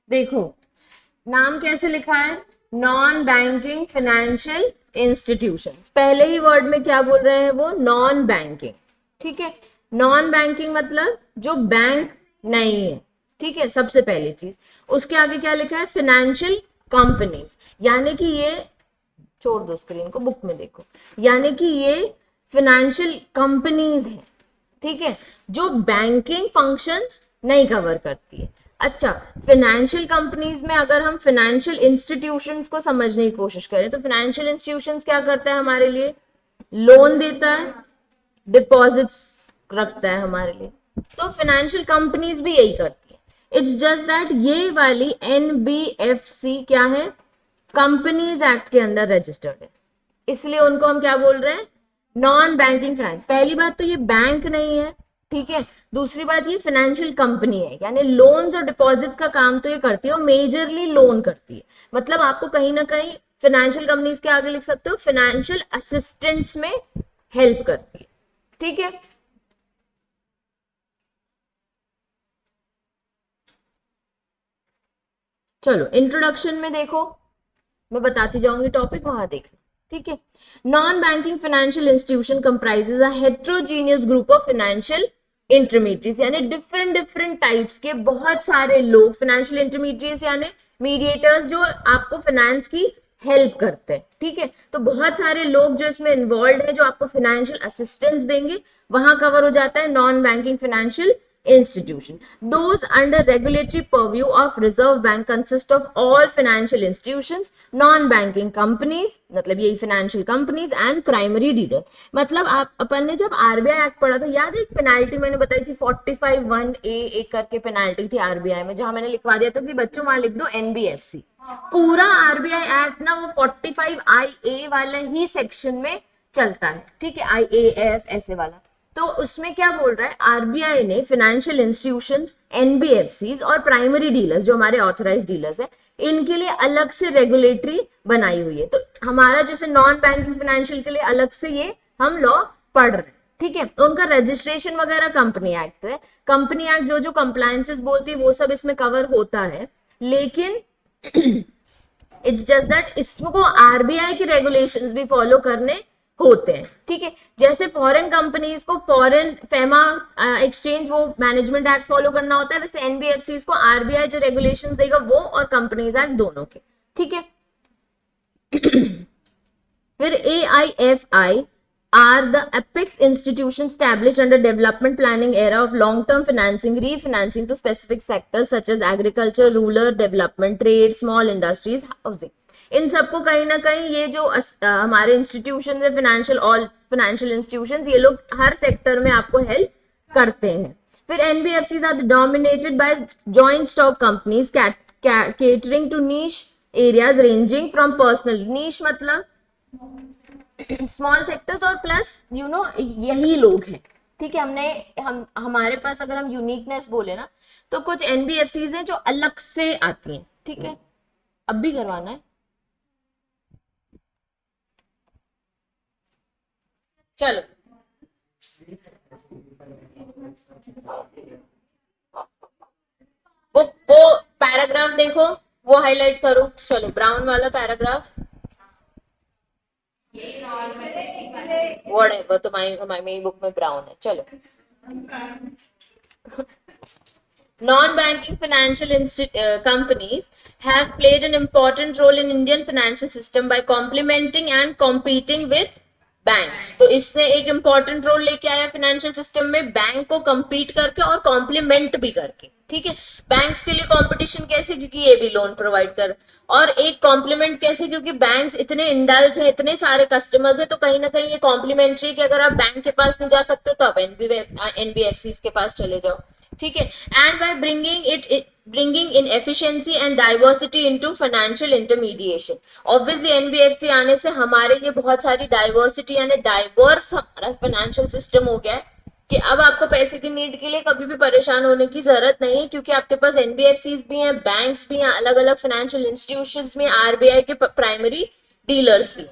देखो नाम कैसे लिखा है, नॉन बैंकिंग फाइनेंशियल इंस्टीट्यूशंस। पहले ही वर्ड में क्या बोल रहे हैं वो, नॉन बैंकिंग। ठीक है, नॉन बैंकिंग मतलब जो बैंक नहीं है। ठीक है, सबसे पहली चीज। उसके आगे क्या लिखा है, फाइनेंशियल कंपनीज, यानी कि ये, छोड़ दो स्क्रीन को, बुक में देखो, यानी कि ये फाइनेंशियल कंपनीज है। ठीक है, जो बैंकिंग फंक्शंस नहीं कवर करती है। अच्छा, फाइनेंशियल कंपनीज में अगर हम फाइनेंशियल इंस्टीट्यूशंस को समझने की कोशिश करें तो फाइनेंशियल इंस्टीट्यूशंस क्या करता है हमारे लिए, लोन देता है, डिपॉजिट्स रखता है हमारे लिए। तो फाइनेंशियल कंपनीज भी यही करती है। इट्स जस्ट दैट ये वाली एनबीएफसी क्या है, कंपनीज एक्ट के अंदर रजिस्टर्ड है, इसलिए उनको हम क्या बोल रहे हैं, नॉन बैंकिंग फाइनेंस। पहली बात तो ये बैंक नहीं है। ठीक है, दूसरी बात ये फाइनेंशियल कंपनी है, यानी लोन्स और डिपॉजिट्स का काम तो ये करती है और मेजरली लोन करती है। मतलब आपको कहीं ना कहीं फाइनेंशियल कंपनीज के आगे लिख सकते हो फाइनेंशियल असिस्टेंट्स में हेल्प करती है। ठीक है, चलो इंट्रोडक्शन में देखो, मैं बताती जाऊंगी टॉपिक, वहां देखना। ठीक है, non banking financial institution comprises a heterogeneous group of financial intermediates, यानी डिफरेंट डिफरेंट टाइप्स के बहुत सारे लोग, फाइनेंशियल इंटरमीडिएट्स यानी मीडिएटर्स जो आपको फाइनेंस की हेल्प करते हैं। ठीक है, तो बहुत सारे लोग जो इसमें इन्वॉल्व है, जो आपको फाइनेंशियल असिस्टेंस देंगे, वहां कवर हो जाता है non banking financial institution. Those under regulatory purview of Reserve Bank consist of all financial institutions, non-banking companies, मतलब यही financial companies and primary dealer. मतलब आप अपन ने जब आरबीआई एक्ट पढ़ा था, याद है एक पेनाल्टी मैंने बताई थी 45(1)(a) एक करके पेनाल्टी थी आरबीआई में, जहां मैंने लिखवा दिया था कि बच्चों वहां लिख दो एनबीएफसी। पूरा आरबीआई एक्ट ना वो 45(i)(a) वाला ही सेक्शन में चलता है। ठीक है, IAF ऐसे वाला। तो उसमें क्या बोल रहा है, आरबीआई ने फाइनेंशियल इंस्टीट्यूशंस, एनबीएफसीज और प्राइमरी डीलर्स जो हमारे ऑथराइज डीलर्स है, इनके लिए अलग से रेगुलेटरी बनाई हुई है। तो हमारा जैसे नॉन बैंकिंग फाइनेंशियल के लिए अलग से ये हम लॉ पढ़ रहे हैं। ठीक है, उनका रजिस्ट्रेशन वगैरह कंपनी एक्ट है। कंपनी एक्ट जो जो कंप्लायंसेस बोलती है वो सब इसमें कवर होता है, लेकिन इट्स जस्ट दैट इसको आरबीआई के रेगुलेशंस भी फॉलो करने होते हैं। ठीक है, जैसे फॉरेन कंपनीज को फॉरेन फेमा एक्सचेंज वो मैनेजमेंट एक्ट फॉलो करना होता है, वैसे एनबीएफसी को आरबीआई जो रेगुलेशंस देगा वो और कंपनीज एक्ट दोनों के। ठीक है, फिर AIFI are the apex institutions established under development planning era of long-term financing, refinancing to specific sectors such as agriculture, rural development, trade, small industries, housing. इन सबको कहीं ना कहीं ये जो हमारे इंस्टीट्यूशन है, फाइनेंशियल, ऑल फाइनेंशियल इंस्टीट्यूशंस, ये लोग हर सेक्टर में आपको हेल्प करते हैं। फिर NBFCs are dominated by joint stock companies catering to niche areas ranging from personal niche मतलब स्मॉल सेक्टर्स और प्लस यही लोग हैं। ठीक है, हम हमारे पास अगर हम यूनिकनेस बोले ना तो कुछ एनबीएफसीज हैं जो अलग से आती हैं। ठीक है, अब भी करवाना है, चलो वो पैराग्राफ देखो, वो हाईलाइट करो, चलो ब्राउन वाला पैराग्राफ, व्हाटएवर, तुम्हारी हमारी मेरी बुक में ब्राउन है। चलो, non-banking financial companies have played an important role in Indian financial system by complementing and competing with banks. तो इसने एक important role लेके आया financial system में, बैंक को compete करके और complement भी करके। ठीक है, बैंक्स के लिए कंपटीशन कैसे, क्योंकि ये भी लोन प्रोवाइड कर, और एक कॉम्प्लीमेंट कैसे, क्योंकि बैंक्स इतने इंडल्ज है, इतने सारे कस्टमर्स है, तो कहीं ना कहीं ये कॉम्प्लीमेंट्री कि अगर आप बैंक के पास नहीं जा सकते तो आप एनबीएफसी के पास चले जाओ। ठीक है, and by bringing in efficiency and diversity into financial intermediation. Obviously NBFC आने से हमारे लिए बहुत सारी डाइवर्सिटी यानी डाइवर्स हमारा फाइनेंशियल सिस्टम हो गया है कि अब आपको पैसे की नीड के लिए कभी भी परेशान होने की जरूरत नहीं है, क्योंकि आपके पास एनबीएफसीज भी हैं, बैंक्स भी हैं, अलग अलग फाइनेंशियल इंस्टीट्यूशंस में आरबीआई के प्राइमरी डीलर्स भी।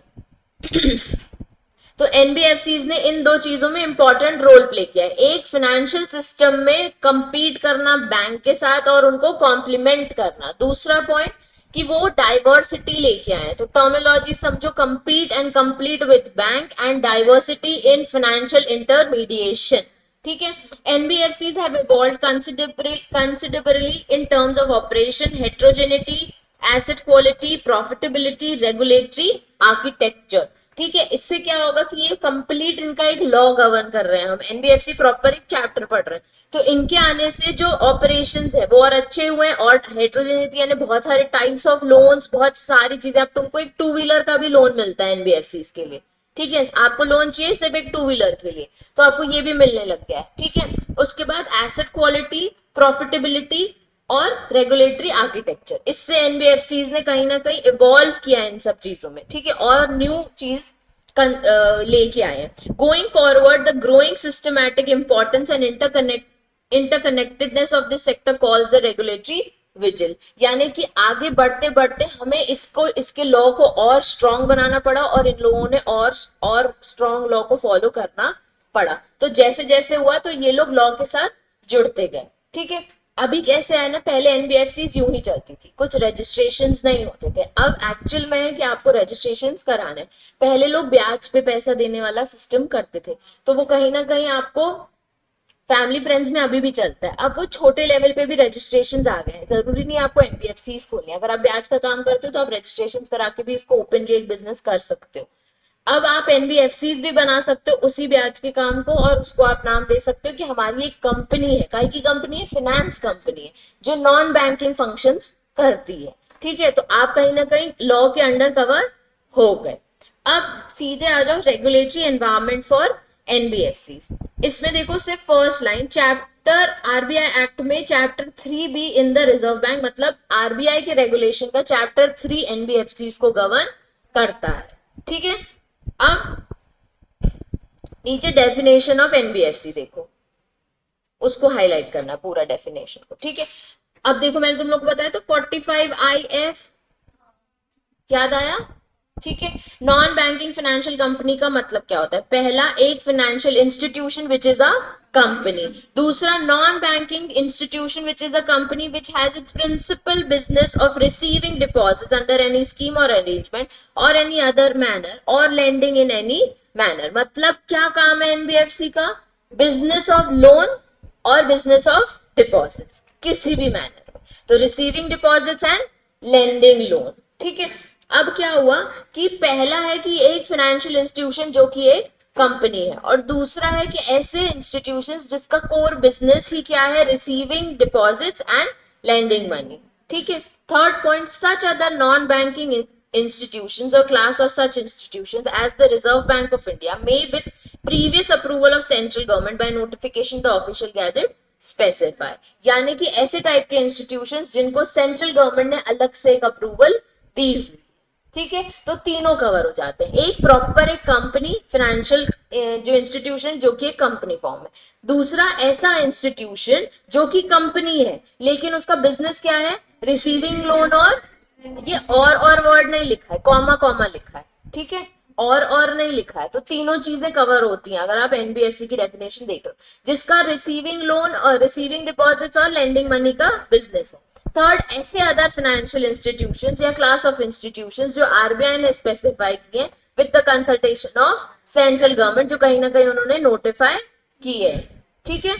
तो एनबीएफसीज ने इन दो चीजों में इंपॉर्टेंट रोल प्ले किया है, एक फाइनेंशियल सिस्टम में compete करना बैंक के साथ और उनको कॉम्प्लीमेंट करना, दूसरा पॉइंट कि वो डाइवर्सिटी लेके आए। तो टर्मिनोलॉजी समझो, compete and complete with bank and diversity in financial intermediation, ठीक है। NBFCs have evolved considerably in terms of operation, heterogeneity, asset quality, profitability, regulatory architecture, ठीक है। इससे क्या होगा कि ये कंप्लीट इनका एक लॉ गवर्न कर रहे हैं, हम एनबीएफसी प्रॉपर एक चैप्टर पढ़ रहे हैं, तो इनके आने से जो ऑपरेशंस है वो और अच्छे हुए हैं, और हेट्रोजेनिटी यानी बहुत सारे टाइप्स ऑफ लोन्स, बहुत सारी चीजें, अब तुमको एक 2 व्हीलर का भी लोन मिलता है एनबीएफसी के लिए, ठीक है। आपको लोन चाहिए सिर्फ एक 2 व्हीलर के लिए, तो आपको ये भी मिलने लग गया है, ठीक है। उसके बाद एसेट क्वालिटी, प्रॉफिटेबिलिटी और रेगुलेटरी आर्किटेक्चर, इससे एनबीएफसीज ने कहीं ना कहीं इवॉल्व किया है इन सब चीजों में, ठीक है, और न्यू चीज लेके आए हैं। Going forward the growing systematic importance and interconnectedness of this sector calls the regulatory vigil, यानी कि आगे बढ़ते बढ़ते हमें इसके लॉ को और स्ट्रॉन्ग बनाना पड़ा, और इन लोगों ने और स्ट्रॉन्ग लॉ को फॉलो करना पड़ा। तो जैसे जैसे हुआ तो ये लोग लॉ के साथ जुड़ते गए, ठीक है। अभी कैसे है ना, पहले एनबीएफसी यूं ही चलती थी, कुछ रजिस्ट्रेशंस नहीं होते थे, अब एक्चुअल में है कि आपको रजिस्ट्रेशंस कराने। पहले लोग ब्याज पे पैसा देने वाला सिस्टम करते थे, तो वो कहीं ना कहीं आपको फैमिली फ्रेंड्स में अभी भी चलता है। अब वो छोटे लेवल पे भी रजिस्ट्रेशन आ गए हैं, जरूरी नहीं आपको एनबीएफसी खोलनी है, अगर आप ब्याज का काम करते हो तो आप रजिस्ट्रेशन करा के भी इसको ओपनली एक बिजनेस कर सकते हो। अब आप एनबीएफसीज भी बना सकते हो उसी ब्याज के काम को, और उसको आप नाम दे सकते हो कि हमारी एक कंपनी है, काहे की कंपनी है, फाइनेंस कंपनी है जो नॉन बैंकिंग फंक्शंस करती है, ठीक है। तो आप कहीं ना कहीं लॉ के अंडर कवर हो गए। अब सीधे आ जाओ रेगुलेटरी एनवायरमेंट फॉर एनबीएफसीज। इसमें देखो सिर्फ first line, chapter RBI Act में chapter 3 B in the reserve Bank, मतलब आरबीआई के रेगुलेशन का चैप्टर 3 एनबीएफसीज को गवर्न करता है, ठीक है। अब नीचे डेफिनेशन ऑफ एनबीएफसी देखो, उसको हाईलाइट करना पूरा डेफिनेशन को, ठीक है। अब देखो मैंने तुम लोग को बताया, तो 45 IF याद आया, ठीक है। नॉन बैंकिंग फाइनेंशियल कंपनी का मतलब क्या होता है, पहला एक financial institution which is a company, दूसरा non banking institution which is a company which has its principal business of receiving deposits under any scheme or arrangement or any other manner or lending in any manner. मतलब क्या काम है NBFC का, business of loan और business of deposits किसी भी manner में, तो receiving deposits and lending loan, ठीक है। अब क्या हुआ कि पहला है कि एक फाइनेंशियल इंस्टीट्यूशन जो कि एक कंपनी है, और दूसरा है कि ऐसे इंस्टीट्यूशंस जिसका कोर बिजनेस ही क्या है, receiving deposits and lending money, ठीक है। Third point, such other non banking institutions or class of such institutions as the Reserve Bank of India may with previous approval of central government by notification the official gazette specify, यानी कि ऐसे type के institutions जिनको central government ने अलग से एक approval दी हुई, ठीक है। तो तीनों कवर हो जाते हैं, एक प्रॉपर एक कंपनी फाइनेंशियल जो इंस्टीट्यूशन जो कि एक कंपनी फॉर्म है, दूसरा ऐसा इंस्टीट्यूशन जो कि कंपनी है लेकिन उसका बिजनेस क्या है, रिसीविंग लोन, और ये और वर्ड नहीं लिखा है, कॉमा कॉमा लिखा है, ठीक है, और नहीं लिखा है, तो तीनों चीजें कवर होती हैं अगर आप एनबीएफसी की डेफिनेशन देख रहे हो, जिसका रिसीविंग लोन और रिसीविंग डिपॉजिट्स और लेंडिंग मनी का बिजनेस है। थर्ड, ऐसे अदर फाइनेंशियल इंस्टीट्यूशंस या क्लास ऑफ इंस्टीट्यूशंस जो आरबीआई ने स्पेसिफाई किए with the consultation of central government, जो कहीं ना कहीं उन्होंने नोटिफाई किए, ठीक है।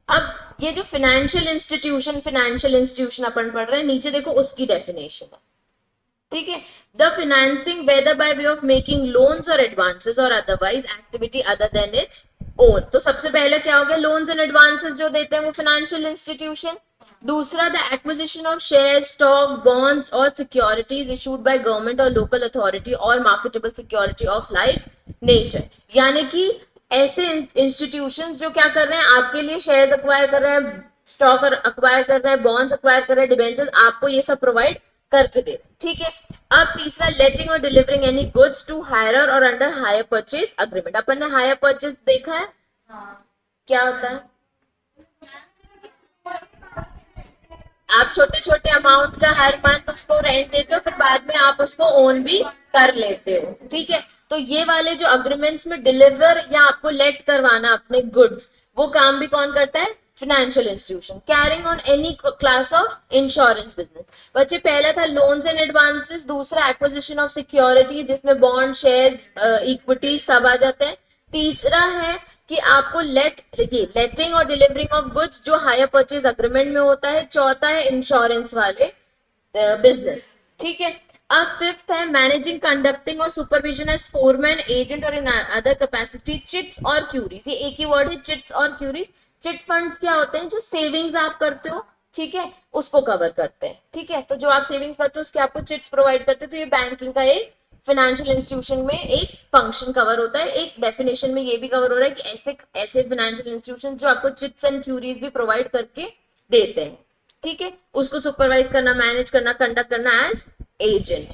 अब ये जो फाइनेंशियल इंस्टीट्यूशन अपन पढ़ रहे हैं, नीचे देखो उसकी डेफिनेशन है, ठीक है। The financing whether by way of making loans और एडवांसेस और otherwise activity other than its own. तो सबसे पहले क्या हो गया, लोन्स एंड एडवांसेस जो देते हैं वो फाइनेंशियल इंस्टीट्यूशन। दूसरा, the acquisition of share, stock, bonds और सिक्योरिटीज इशूड बाय गवर्नमेंट और लोकल अथॉरिटी और marketable security of like nature, यानी कि ऐसे इंस्टीट्यूशंस जो क्या कर रहे हैं, आपके लिए शेयर्स अक्वायर कर रहे हैं, स्टॉक अक्वायर कर रहे हैं, बॉन्ड्स अक्वायर कर रहे हैं, डिबेंचर्स, आपको ये सब प्रोवाइड करके दे, ठीक है। अब तीसरा, लेटिंग और डिलीवरिंग एनी गुड्स टू हायरर और अंडर हायर परचेज अग्रीमेंट। अपन ने हायर परचेज देखा है, क्या होता है, आप छोटे छोटे अमाउंट का हर मंथ उसको रेंट देते हो, फिर बाद में आप उसको ओन भी कर लेते हो, ठीक है। तो तो ये वाले जो अग्रीमेंट्स में डिलीवर या आपको लेट करवाना अपने गुड्स, वो काम भी कौन करता है? Financial institution. Carrying on any class of insurance business. बच्चे पहला था लोन्स एंड एडवांसेस, दूसरा एक्विजिशन ऑफ सिक्योरिटी जिसमें बॉन्ड, शेयर्स, इक्विटी सब आ जाते हैं। तीसरा है कि आपको लेटिंग और डिलीवरिंग ऑफ गुड्स जो हायर परचेज अग्रीमेंट में होता है। चौथा है इंश्योरेंस वाले बिजनेस, ठीक है। अब फिफ्थ है मैनेजिंग, कंडक्टिंग और सुपरविजन एज फोरमैन, एजेंट और इन अदर कैपेसिटी, चिट्स और क्यूरीज। ये एक ही वर्ड है, चिट्स और क्यूरीज। चिट फंड्स क्या होते हैं? जो सेविंग्स आप करते हो, ठीक है, उसको कवर करते हैं, ठीक है। तो जो आप सेविंग्स करते हो उसके आपको चिट्स प्रोवाइड करते हैं। तो ये बैंकिंग का एक फाइनेंशियल इंस्टीट्यूशन में एक फंक्शन कवर होता है। एक डेफिनेशन में ये भी कवर हो रहा है कि ऐसे ऐसे फाइनेंशियल इंस्टीट्यूशन जो आपको चिट्स एंड क्यूरीज भी प्रोवाइड करके देते हैं, ठीक है। उसको सुपरवाइज करना, मैनेज करना, कंडक्ट करना एज एजेंट।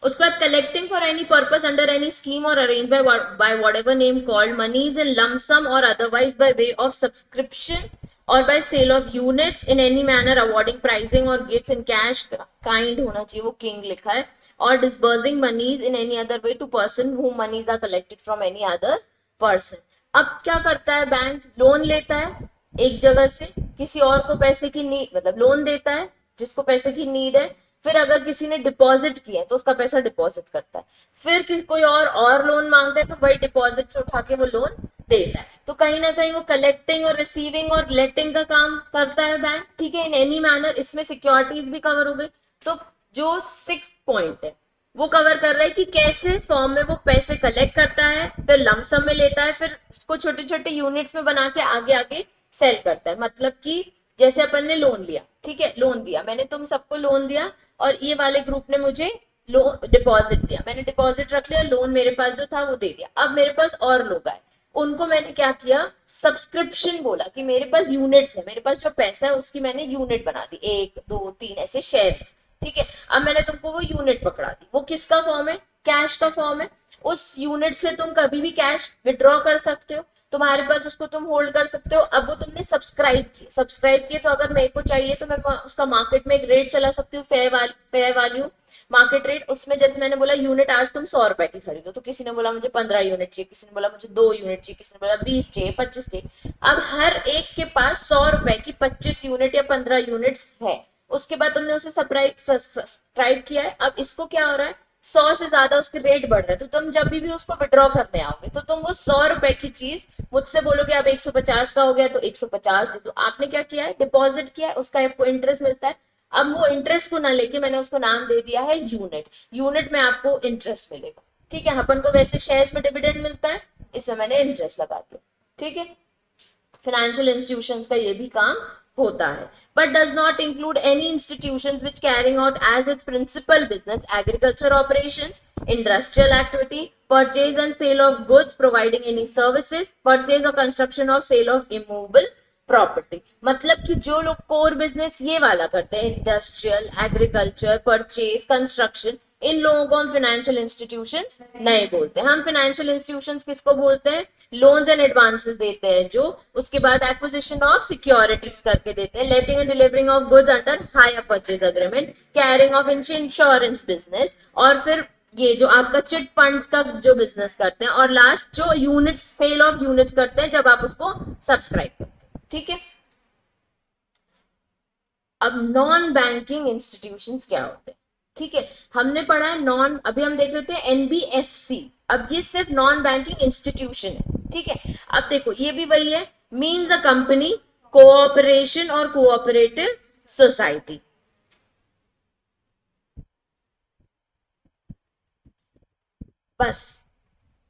उसके बाद collecting for any purpose under any scheme or arrange by whatever name called monies in lump sum or otherwise by way of subscription or by sale of units in any manner, awarding prizes or gifts in cash kind होना चाहिए, वो kind लिखा है, or disbursing monies in any other way to person who monies are collected from any other person. अब क्या करता है bank? Loan लेता है एक जगह से, किसी और को पैसे की नीड, मतलब लोन देता है जिसको पैसे की नीड है। फिर अगर किसी ने डिपॉजिट किया है तो उसका पैसा डिपॉजिट करता है। फिर किसी कोई और लोन मांगता है तो वही डिपॉजिट से उठा के वो लोन देता है। तो कहीं ना कहीं वो कलेक्टिंग और रिसीविंग और लेटिंग का काम करता है बैंक, ठीक है, इन एनी मैनर। इसमें सिक्योरिटीज भी कवर हो गई। तो जो 6th पॉइंट है वो कवर कर रहा है कि कैसे फॉर्म में वो पैसे कलेक्ट करता है, फिर लमसम में लेता है, फिर उसको छोटे छोटे यूनिट्स में बना के आगे आगे सेल करता है। मतलब कि जैसे अपन ने लोन लिया, ठीक है, लोन दिया मैंने, तुम सबको लोन दिया और ये वाले ग्रुप ने मुझे लोन डिपॉजिट दिया, मैंने डिपॉजिट रख लिया, लोन मेरे पास जो था वो दे दिया। अब मेरे पास और लोग आए, उनको मैंने क्या किया? सब्सक्रिप्शन बोला कि मेरे पास यूनिट्स है, मेरे पास जो पैसा है उसकी मैंने यूनिट बना दी, 1 2 3 ऐसे शेयर्स, ठीक है। अब मैंने तुमको वो यूनिट पकड़ा दी, वो किसका फॉर्म है? कैश का फॉर्म है। उस यूनिट से तुम कभी भी कैश विड्रॉ कर सकते हो, तुम्हारे पास उसको तुम होल्ड कर सकते हो। अब वो तुमने सब्सक्राइब किए तो अगर मेरे को चाहिए तो मैं उसका मार्केट में एक रेट चला सकती हूँ, फेयर वैल्यू मार्केट रेट। उसमें जैसे मैंने बोला यूनिट आज तुम 100 रुपए की खरीदो, तो किसी ने बोला मुझे 15 यूनिट चाहिए, किसी ने बोला मुझे 2 यूनिट चाहिए, किसी ने बोला 20 चाहिए, 25 चाहिए। अब हर एक के पास 100 रुपए की 25 यूनिट या 15 यूनिट्स है। उसके बाद तुमने उसे सब्सक्राइब किया है। अब इसको क्या हो रहा है? 100 से ज्यादा उसके रेट बढ़ रहे हैं, तो तुम जब भी उसको विड्रॉ करने आओगे तो तुम वो 100 रुपए की चीज मुझसे बोलोगे अब 150 का हो गया तो 150 दे दो। आपने क्या किया है? डिपॉजिट किया है, उसका आपको इंटरेस्ट मिलता है। अब वो इंटरेस्ट को ना लेके मैंने उसको नाम दे दिया है यूनिट। यूनिट में आपको इंटरेस्ट मिलेगा, ठीक है। अपन को वैसे शेयर्स में डिविडेंड मिलता है, इसमें मैंने इंटरेस्ट लगा दिया, ठीक है। फाइनेंशियल इंस्टीट्यूशंस का ये भी काम होता है, but does not include any institutions which carrying out as its principal business agriculture operations, industrial activity, purchase and sale of goods, providing any services, purchase or construction or sale of immovable property. मतलब कि जो लोग core business ये वाला करते हैं, industrial, agriculture, purchase, construction, इन लोगों को हम फाइनेंशियल इंस्टीट्यूशंस नहीं बोलते। हम फाइनेंशियल इंस्टीट्यूशंस किसको बोलते हैं? लोन्स एंड एडवांसेस देते हैं जो, उसके बाद एक्विजिशन ऑफ सिक्योरिटीज करके देते हैं, letting and delivering of goods under hire purchase agreement, carrying of insurance business, और फिर ये जो आपका चिट फंड्स का जो बिजनेस करते हैं, और लास्ट जो यूनिट सेल ऑफ यूनिट्स करते हैं जब आप उसको सब्सक्राइब करते हैं, ठीक है। अब नॉन बैंकिंग इंस्टीट्यूशंस क्या होते हैं, ठीक है। हमने पढ़ा है नॉन, अभी हम देख रहे थे एनबीएफसी, अब ये सिर्फ नॉन बैंकिंग इंस्टीट्यूशन है, ठीक है। अब देखो ये भी वही है, means a company, cooperation or cooperative society. बस,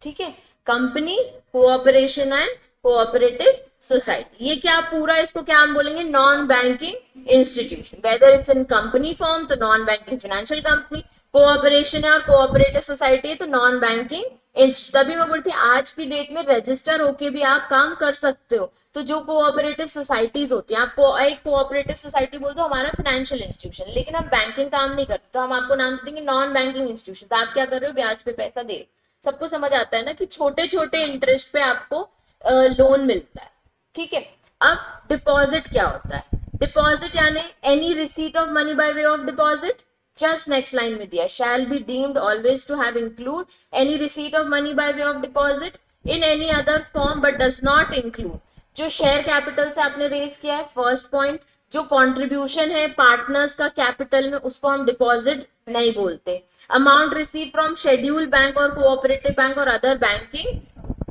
ठीक है। Company, cooperation and cooperative society, ये क्या पूरा, इसको क्या हम बोलेंगे? Non banking institution. Whether it's in company form तो non banking financial company, cooperation है और कोऑपरेटिव सोसाइटी है तो नॉन बैंकिंग इंस्टीट्यूट। तभी मैं बोलती आज की डेट में रजिस्टर होके भी आप काम कर सकते हो। तो जो कोऑपरेटिव सोसाइटीज होती है, आपको एक कोऑपरेटिव सोसाइटी बोल दो हमारा फाइनेंशियल इंस्टीट्यूशन, लेकिन हम बैंकिंग काम नहीं करते तो हम आपको नाम देंगे नॉन बैंकिंग इंस्टीट्यूशन। तो आप क्या कर रहे हो? ब्याज पे पैसा दे रहे हो। सबको समझ आता है ना कि छोटे छोटे इंटरेस्ट पे आपको लोन मिलता है, ठीक है। अब डिपॉजिट क्या होता है? डिपॉजिट यानी any receipt of money by way of deposit, just next line में दिया, shall be deemed always to have include any receipt of money by way of deposit in any other form but does not include, जो share capital से आपने raise किया है first point, जो contribution है partners का कैपिटल में उसको हम डिपॉजिट नहीं बोलते, amount receive from schedule bank और कोऑपरेटिव बैंक और अदर बैंकिंग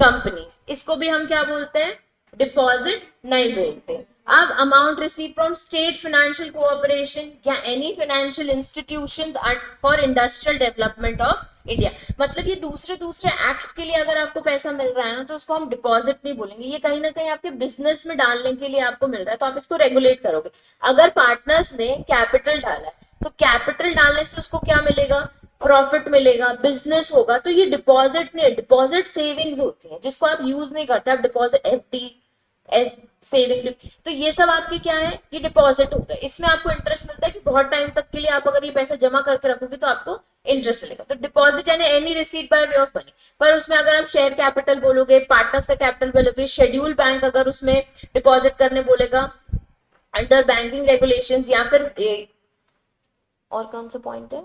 कंपनीज, इसको भी हम क्या बोलते हैं, डिपॉजिट नहीं बोलते। अब amount receive from state financial cooperation या any financial institutions for industrial development of India, मतलब ये दूसरे दूसरे एक्ट्स के लिए अगर आपको पैसा मिल रहा है ना तो उसको हम डिपॉजिट नहीं बोलेंगे, ये कहीं ना कहीं आपके बिजनेस में डालने के लिए आपको मिल रहा है तो आप इसको रेगुलेट करोगे। अगर पार्टनर्स ने कैपिटल डाला है तो कैपिटल डालने से उसको क्या मिलेगा, प्रॉफिट मिलेगा, बिजनेस होगा, तो ये डिपॉजिट नहीं है, डिपॉजिट सेविंग्स होती है जिसको आप यूज नहीं करते, आप डिपॉजिट एफडी एस सेविंग, तो ये सब आपके क्या है, ये डिपॉजिट होता है, इसमें आपको इंटरेस्ट मिलता है कि बहुत टाइम तक के लिए आप अगर ये पैसा जमा करके रखोगे तो आपको इंटरेस्ट मिलेगा। तो डिपॉजिट यानी any receipt bye way of money, पर उसमें अगर आप शेयर कैपिटल बोलोगे, पार्टनर्स का कैपिटल बोलोगे, शेड्यूल बैंक अगर उसमें डिपॉजिट करने बोलेगा अंडर बैंकिंग रेगुलेशंस, या फिर और कौन सा पॉइंट है,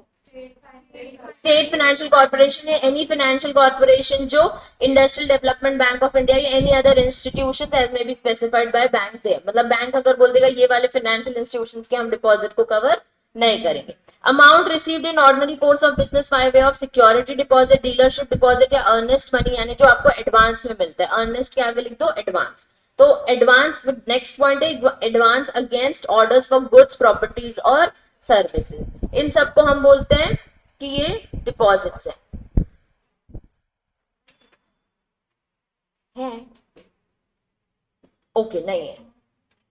स्टेट फाइनेंशियल कॉर्पोरेशन है, एनी फाइनेंशियल कॉर्पोरेशन जो Industrial Development Bank of India या any other institution as may be specified by bank there, मतलब बैंक अगर बोल देगा ये वाले फाइनेंशियल इंस्टीट्यूशंस के हम डिपॉजिट को कवर नहीं करेंगे। Amount received in ordinary course of business bye way of security deposit, dealership deposit या अर्नेस्ट मनी, यानी जो आपको एडवांस में मिलता है, अर्नेस्ट के आगे लिख दो एडवांस, तो एडवांस नेक्स्ट पॉइंट है advance against orders for goods properties और सर्विसेज, इन सबको हम बोलते हैं कि ये डिपॉजिट्स है ओके नहीं है,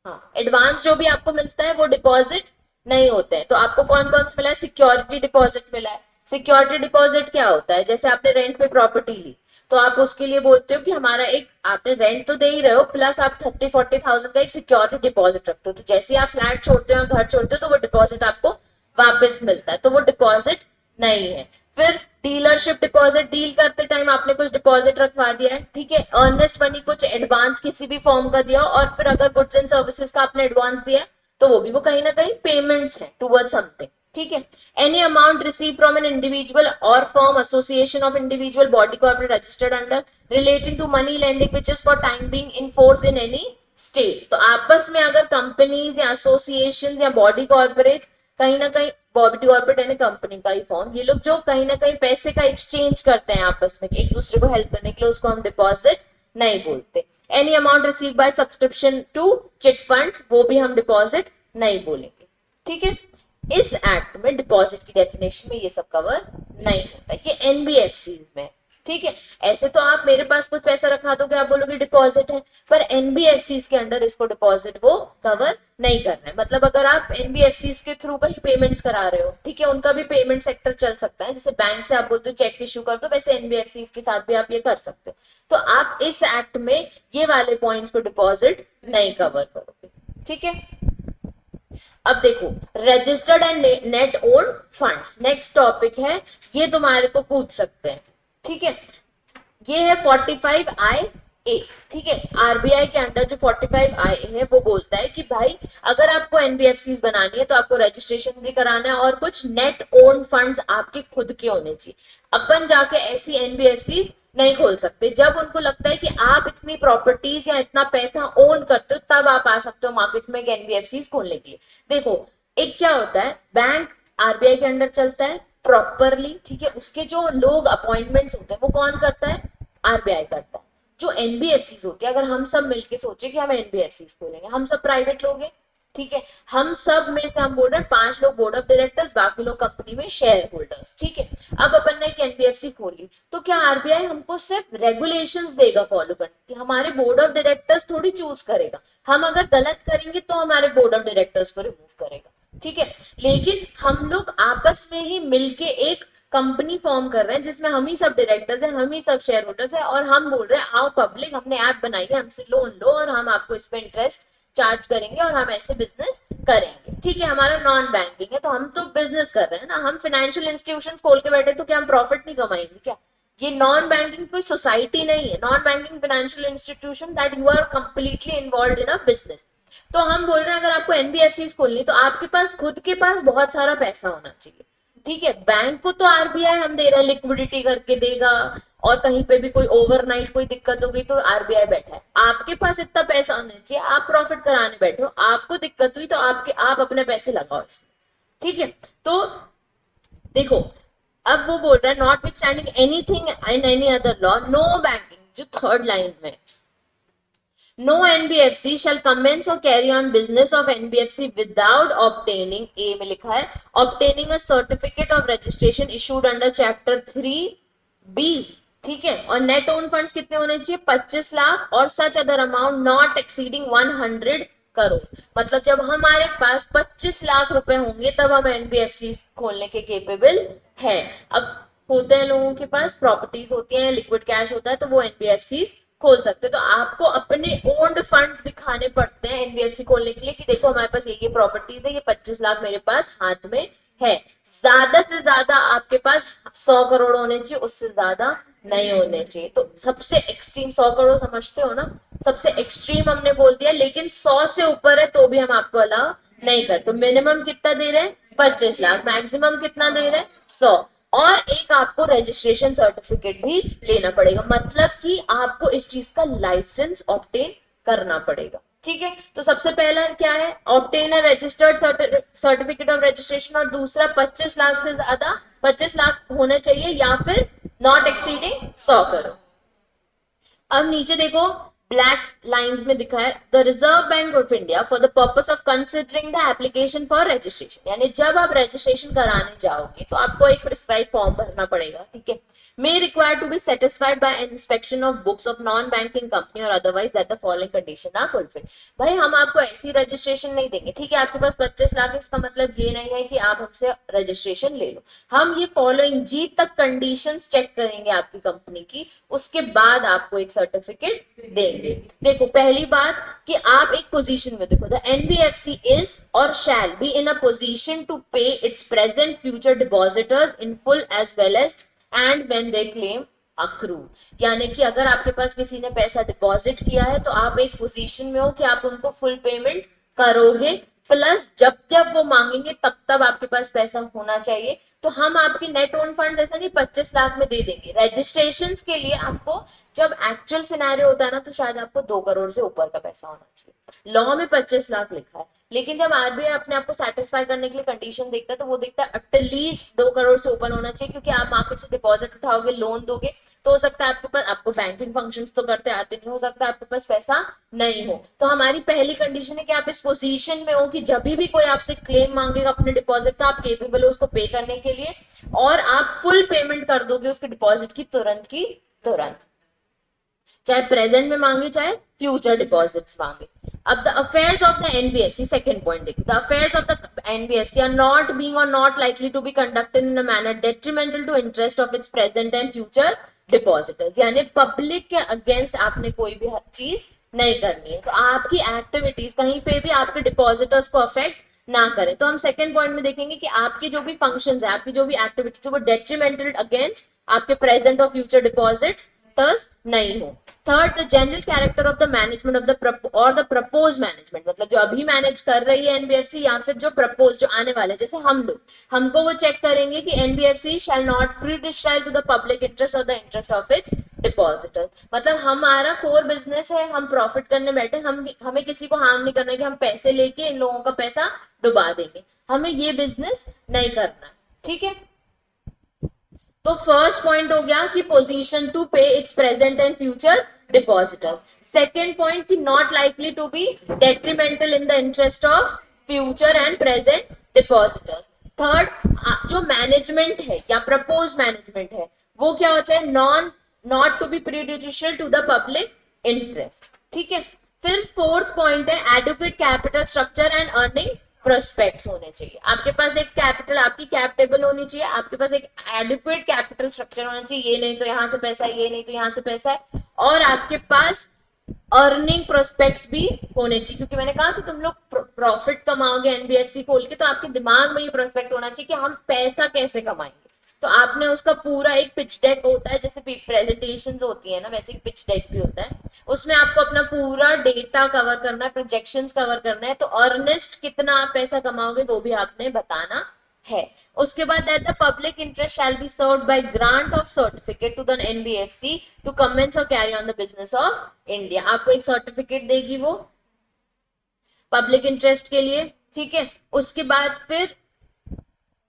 हाँ एडवांस जो भी आपको मिलता है वो डिपॉजिट नहीं होते हैं। तो आपको कौन कौन से मिला है, सिक्योरिटी डिपॉजिट मिला है, सिक्योरिटी डिपॉजिट क्या होता है, जैसे आपने रेंट पे प्रॉपर्टी ली तो आप उसके लिए बोलते हो कि हमारा एक, आपने रेंट तो दे ही रहे हो प्लस आप 30-40,000 का एक सिक्योरिटी डिपॉजिट रखते हो, तो जैसे ही आप फ्लैट छोड़ते हो घर छोड़ते हो तो वो डिपॉजिट आपको वापस मिलता है, तो वो डिपॉजिट नहीं है। फिर डीलरशिप डिपॉजिट, डील करते टाइम आपने कुछ डिपॉजिट रखवा दिया है, ठीक है, अर्नेस्ट मनी कुछ एडवांस किसी भी फॉर्म का दिया, और फिर अगर गुड्स एंड सर्विसेज का आपने एडवांस दिया है तो वो भी वो कहीं ना कहीं पेमेंट्स है टुवर्ड्स समथिंग, ठीक है। Any amount receive from an individual or firm association of individual body corporate registered under relating to money lending which is for time being in force in any state, तो आपस में अगर companies या association या body corporate कहीं ना कहीं, body corporate यानी कंपनी का ही फॉर्म, ये लोग जो कहीं ना कहीं पैसे का एक्सचेंज करते हैं आपस में एक दूसरे को हेल्प करने के लिए, उसको हम डिपॉजिट नहीं बोलते। Any amount receive by subscription to chit funds, वो भी हम डिपॉजिट नहीं बोलेंगे, ठीक है। इस एक्ट में डिपॉजिट की डेफिनेशन में ये सब कवर नहीं होता, ये एनबीएफसीज में, ठीक है। ऐसे तो आप मेरे पास कुछ पैसा रखा दोगे आप बोलोगे डिपॉजिट है, पर एनबीएफसीज के अंडर इसको डिपॉजिट वो कवर नहीं करना है, मतलब अगर आप एनबीएफसीज के थ्रू कहीं पेमेंट्स करा रहे हो, ठीक है, उनका भी पेमेंट सेक्टर चल सकता है, जैसे बैंक से आप बोलते हो चेक इश्यू कर दो, वैसे एनबीएफसीज के साथ भी आप ये कर सकते हो, तो आप इस एक्ट में ये वाले पॉइंट्स को डिपॉजिट नहीं कवर करोगे, ठीक है। अब देखो registered and net own funds, next topic है, ये तुम्हारे को पूछ सकते हैं, ठीक है। ये है 45IA, ठीक है, आरबीआई के अंडर जो 45IA है वो बोलता है कि भाई अगर आपको एनबीएफसीज बनानी है तो आपको रजिस्ट्रेशन भी कराना है और कुछ नेट ओन फंड्स आपके खुद के होने चाहिए, अपन जाके ऐसी एनबीएफसीज नहीं खोल सकते, जब उनको लगता है कि आप इतनी प्रॉपर्टीज या इतना पैसा ओन करते हो तब आप आ सकते हो मार्केट में एनबीएफसीज खोलने के लिए। देखो एक क्या होता है, बैंक आरबीआई के अंडर चलता है प्रॉपरली, ठीक है, उसके जो लोग अपॉइंटमेंट्स होते हैं वो कौन करता है, आरबीआई करता है। जो एनबीएफसीज होती है, अगर हम सब मिलके सोचे कि हम एनबीएफसीज खोलेंगे, हम सब प्राइवेट लोग हैं, ठीक है, हम सब में से हम बोल रहे हैं 5 लोग बोर्ड ऑफ डायरेक्टर्स, बाकी लोग कंपनी में शेयर होल्डर्स, ठीक है। अब अपन ने एक एनबीएफसी खोली तो क्या आरबीआई हमको सिर्फ रेगुलेशंस देगा फॉलो करने कि हमारे बोर्ड ऑफ डायरेक्टर्स थोड़ी चूज करेगा, हम अगर गलत करेंगे तो हमारे बोर्ड ऑफ डायरेक्टर्स को रिमूव करेगा, ठीक है, लेकिन हम लोग आपस में ही मिलके एक कंपनी फॉर्म कर रहे हैं जिसमें हम ही सब डायरेक्टर्स हैं, हम ही सब शेयर होल्डर्स हैं, और हम बोल रहे हैं आओ पब्लिक हमने ऐप बनाई है, हमसे लोन लो और हम आपको इस पे इंटरेस्ट चार्ज करेंगे और हम ऐसे बिजनेस करेंगे, ठीक है। हमारा नॉन बैंकिंग है तो हम तो बिजनेस कर रहे हैं ना, हम फाइनेंशियल इंस्टीट्यूशंस खोल के बैठे तो क्या हम प्रॉफिट नहीं कमाएंगे क्या, ये नॉन बैंकिंग कोई सोसाइटी नहीं है, non banking financial institution that you are completely involve in a business. तो हम बोल रहे हैं अगर आपको एनबीएफसी खोलनी तो आपके पास खुद के पास बहुत सारा पैसा होना चाहिए, ठीक है, बैंक को तो आरबीआई हम दे रहे हैं, लिक्विडिटी करके देगा, और कहीं पे भी कोई ओवरनाइट कोई दिक्कत हो गई तो आरबीआई बैठा है। आपके पास इतना पैसा होना चाहिए, आप प्रॉफिट कराने बैठे हो, आपको दिक्कत हुई तो आप अपने पैसे लगाओ इसमें, ठीक है। तो देखो, अब वो बोल रहा है notwithstanding anything in any other law, no banking, जो थर्ड लाइन में, no NBFC shall commence or carry on business of NBFC without obtaining, A में लिखा है, obtaining a certificate of registration issued under chapter 3B, ठीक है। और net own funds कितने होने चाहिए, 25 लाख, और such other amount not exceeding 100 crore. मतलब जब हमारे पास 25 लाख रुपए होंगे तब हम एनबीएफसी खोलने के केपेबल है। अब होते हैं लोगों के पास प्रॉपर्टीज होती हैं, लिक्विड कैश होता है, तो वो एनबीएफसी खोल सकते हैं। तो आपको अपने ओन्ड फंड्स दिखाने पड़ते हैं एनबीएफसी खोलने के लिए कि देखो हमारे पास ये प्रॉपर्टीज है, ये 25 लाख मेरे पास हाथ में है। ज्यादा से ज्यादा आपके पास 100 करोड़ होने चाहिए, उससे ज्यादा नहीं होने चाहिए। तो सबसे एक्सट्रीम 100 करोड़ समझते हो ना, सबसे एक्सट्रीम हमने बोल दिया, लेकिन 100 से ऊपर है तो भी हम आपको अलाउ नहीं कर। तो मिनिमम कितना दे रहे हैं, 25 लाख, मैक्सिमम कितना दे रहे हैं, 100। और एक आपको रजिस्ट्रेशन सर्टिफिकेट भी लेना पड़ेगा, मतलब कि आपको इस चीज का लाइसेंस ऑब्टेन करना पड़ेगा, ठीक है। तो सबसे पहला क्या है, obtain a registered certificate of registration, और दूसरा 25 लाख से ज्यादा, 25 लाख होने चाहिए या फिर नॉट एक्सीडिंग 100 करोड़। अब नीचे देखो ब्लैक लाइंस में दिखा है, the reserve bank of India for the purpose of considering the application for registration, यानी जब आप रजिस्ट्रेशन कराने जाओगे तो आपको एक प्रिस्क्राइब फॉर्म भरना पड़ेगा, ठीक है। may require to be satisfied by inspection of books of non-banking company or otherwise that the following condition are fulfilled। भाई हम आपको ऐसी रजिस्ट्रेशन नहीं देंगे, ठीक है, आपके पास 25 लाख, इसका मतलब ये नहीं है कि आप हमसे रजिस्ट्रेशन ले लो। हम ये फॉलोइंग जी तक कंडीशंस चेक करेंगे आपकी कंपनी की, उसके बाद आपको एक सर्टिफिकेट देंगे। देखो पहली बात कि आप एक पोजीशन में, देखो the NBFC is or shall be in a position to pay its present future depositors in full as well as and when they claim accrue, यानी कि अगर आपके पास किसी ने पैसा डिपॉजिट किया है तो आप एक पोजीशन में हो कि आप उनको फुल पेमेंट करोगे, प्लस जब जब वो मांगेंगे तब तब आपके पास पैसा होना चाहिए। तो हम आपके नेट ओन फंड ऐसा नहीं 25 लाख में दे देंगे, रजिस्ट्रेशन के लिए आपको जब एक्चुअल सिनेरियो होता है ना तो शायद आपको 2 करोड़ से ऊपर का पैसा होना चाहिए। लॉ में 25 लाख लिखा है, लेकिन जब आरबीआई अपने आप को सेटिस्फाई करने के लिए कंडीशन देखता है तो वो देखता है एटलीस्ट 2 करोड़ से ऊपर होना चाहिए, क्योंकि आप मार्केट से डिपॉजिट उठाओगे, लोन दोगे, तो हो सकता है आपके पास, आपको बैंकिंग फंक्शंस तो करते आते नहीं, हो सकता है आपके पास पैसा नहीं हो। तो हमारी पहली कंडीशन है कि आप इस पोजीशन में हो कि जब भी कोई आपसे क्लेम मांगेगा अपने डिपॉजिट का, आप केपेबल हो उसको पे करने के लिए, और आप फुल पेमेंट कर दोगे उसके डिपॉजिट की तुरंत, चाहे प्रेजेंट में मांगे चाहे फ्यूचर डिपॉजिट्स मांगे। अब the affairs of the NBFC, second point देखो, the affairs of the NBFC are not being or not likely to be conducted in a manner detrimental to interest of its present and future depositors, यानी public के against आपने कोई भी चीज नहीं करनी है, तो आपकी एक्टिविटीज कहीं पे भी आपके डिपॉजिटर्स को अफेक्ट ना करें। तो हम सेकंड पॉइंट में देखेंगे कि आपकी जो भी फंक्शंस है, आपकी जो भी एक्टिविटीज है, वो डेट्रीमेंटल अगेंस्ट आपके प्रेजेंट और फ्यूचर डिपॉजिट्स नहीं हो। Third, the general character of the management of the और द प्रपोज मैनेजमेंट, मतलब जो अभी मैनेज कर रही है एनबीएफसी या फिर जो प्रपोज जो आने वाले, जैसे हम लोग, हमको वो चेक करेंगे कि NBFC shall not prejudicial to the public interest or the interest of its depositors. मतलब हमारा कोर बिजनेस है, हम प्रॉफिट करने बैठे, हमें किसी को हार्म नहीं करना है कि हम पैसे लेके इन लोगों का पैसा डुबा देंगे, हमें ये बिजनेस नहीं करना, ठीक है। तो फर्स्ट पॉइंट हो गया कि position to pay its present and future depositors. Second point कि not likely to be detrimental in the interest of future and present depositors. Third, जो मैनेजमेंट है या प्रपोज मैनेजमेंट है वो क्या होता है, not to be prejudicial to the public interest, ठीक है। फिर फोर्थ पॉइंट है adequate capital structure and earning prospects होने चाहिए। आपके पास एक कैपिटल, आपकी कैप टेबल होनी चाहिए, आपके पास एक एडिक्वेट कैपिटल स्ट्रक्चर होना चाहिए, ये नहीं तो यहां से पैसा है, ये नहीं तो यहां से पैसा है, और आपके पास अर्निंग प्रोस्पेक्ट्स भी होने चाहिए, क्योंकि मैंने कहा कि तुम लोग प्रॉफिट कमाओगे एनबीएफसी खोल के, तो आपके दिमाग में ये प्रोस्पेक्ट होना चाहिए कि हम पैसा कैसे कमाएंगे। तो आपने उसका पूरा एक पिच डेक होता है, जैसे प्रेजेंटेशंस होती है ना, वैसे एक पिच डेक भी होता है, उसमें आपको अपना पूरा डेटा कवर करना है, प्रोजेक्शंस कवर करना है, तो अर्नेस्ट कितना आप पैसा कमाओगे वो भी आपने बताना है। उसके बाद that the public interest shall be served by grant of certificate to the NBFC to commence or carry on the business of India. आपको एक सर्टिफिकेट देगी वो पब्लिक इंटरेस्ट के लिए, ठीक है। उसके बाद फिर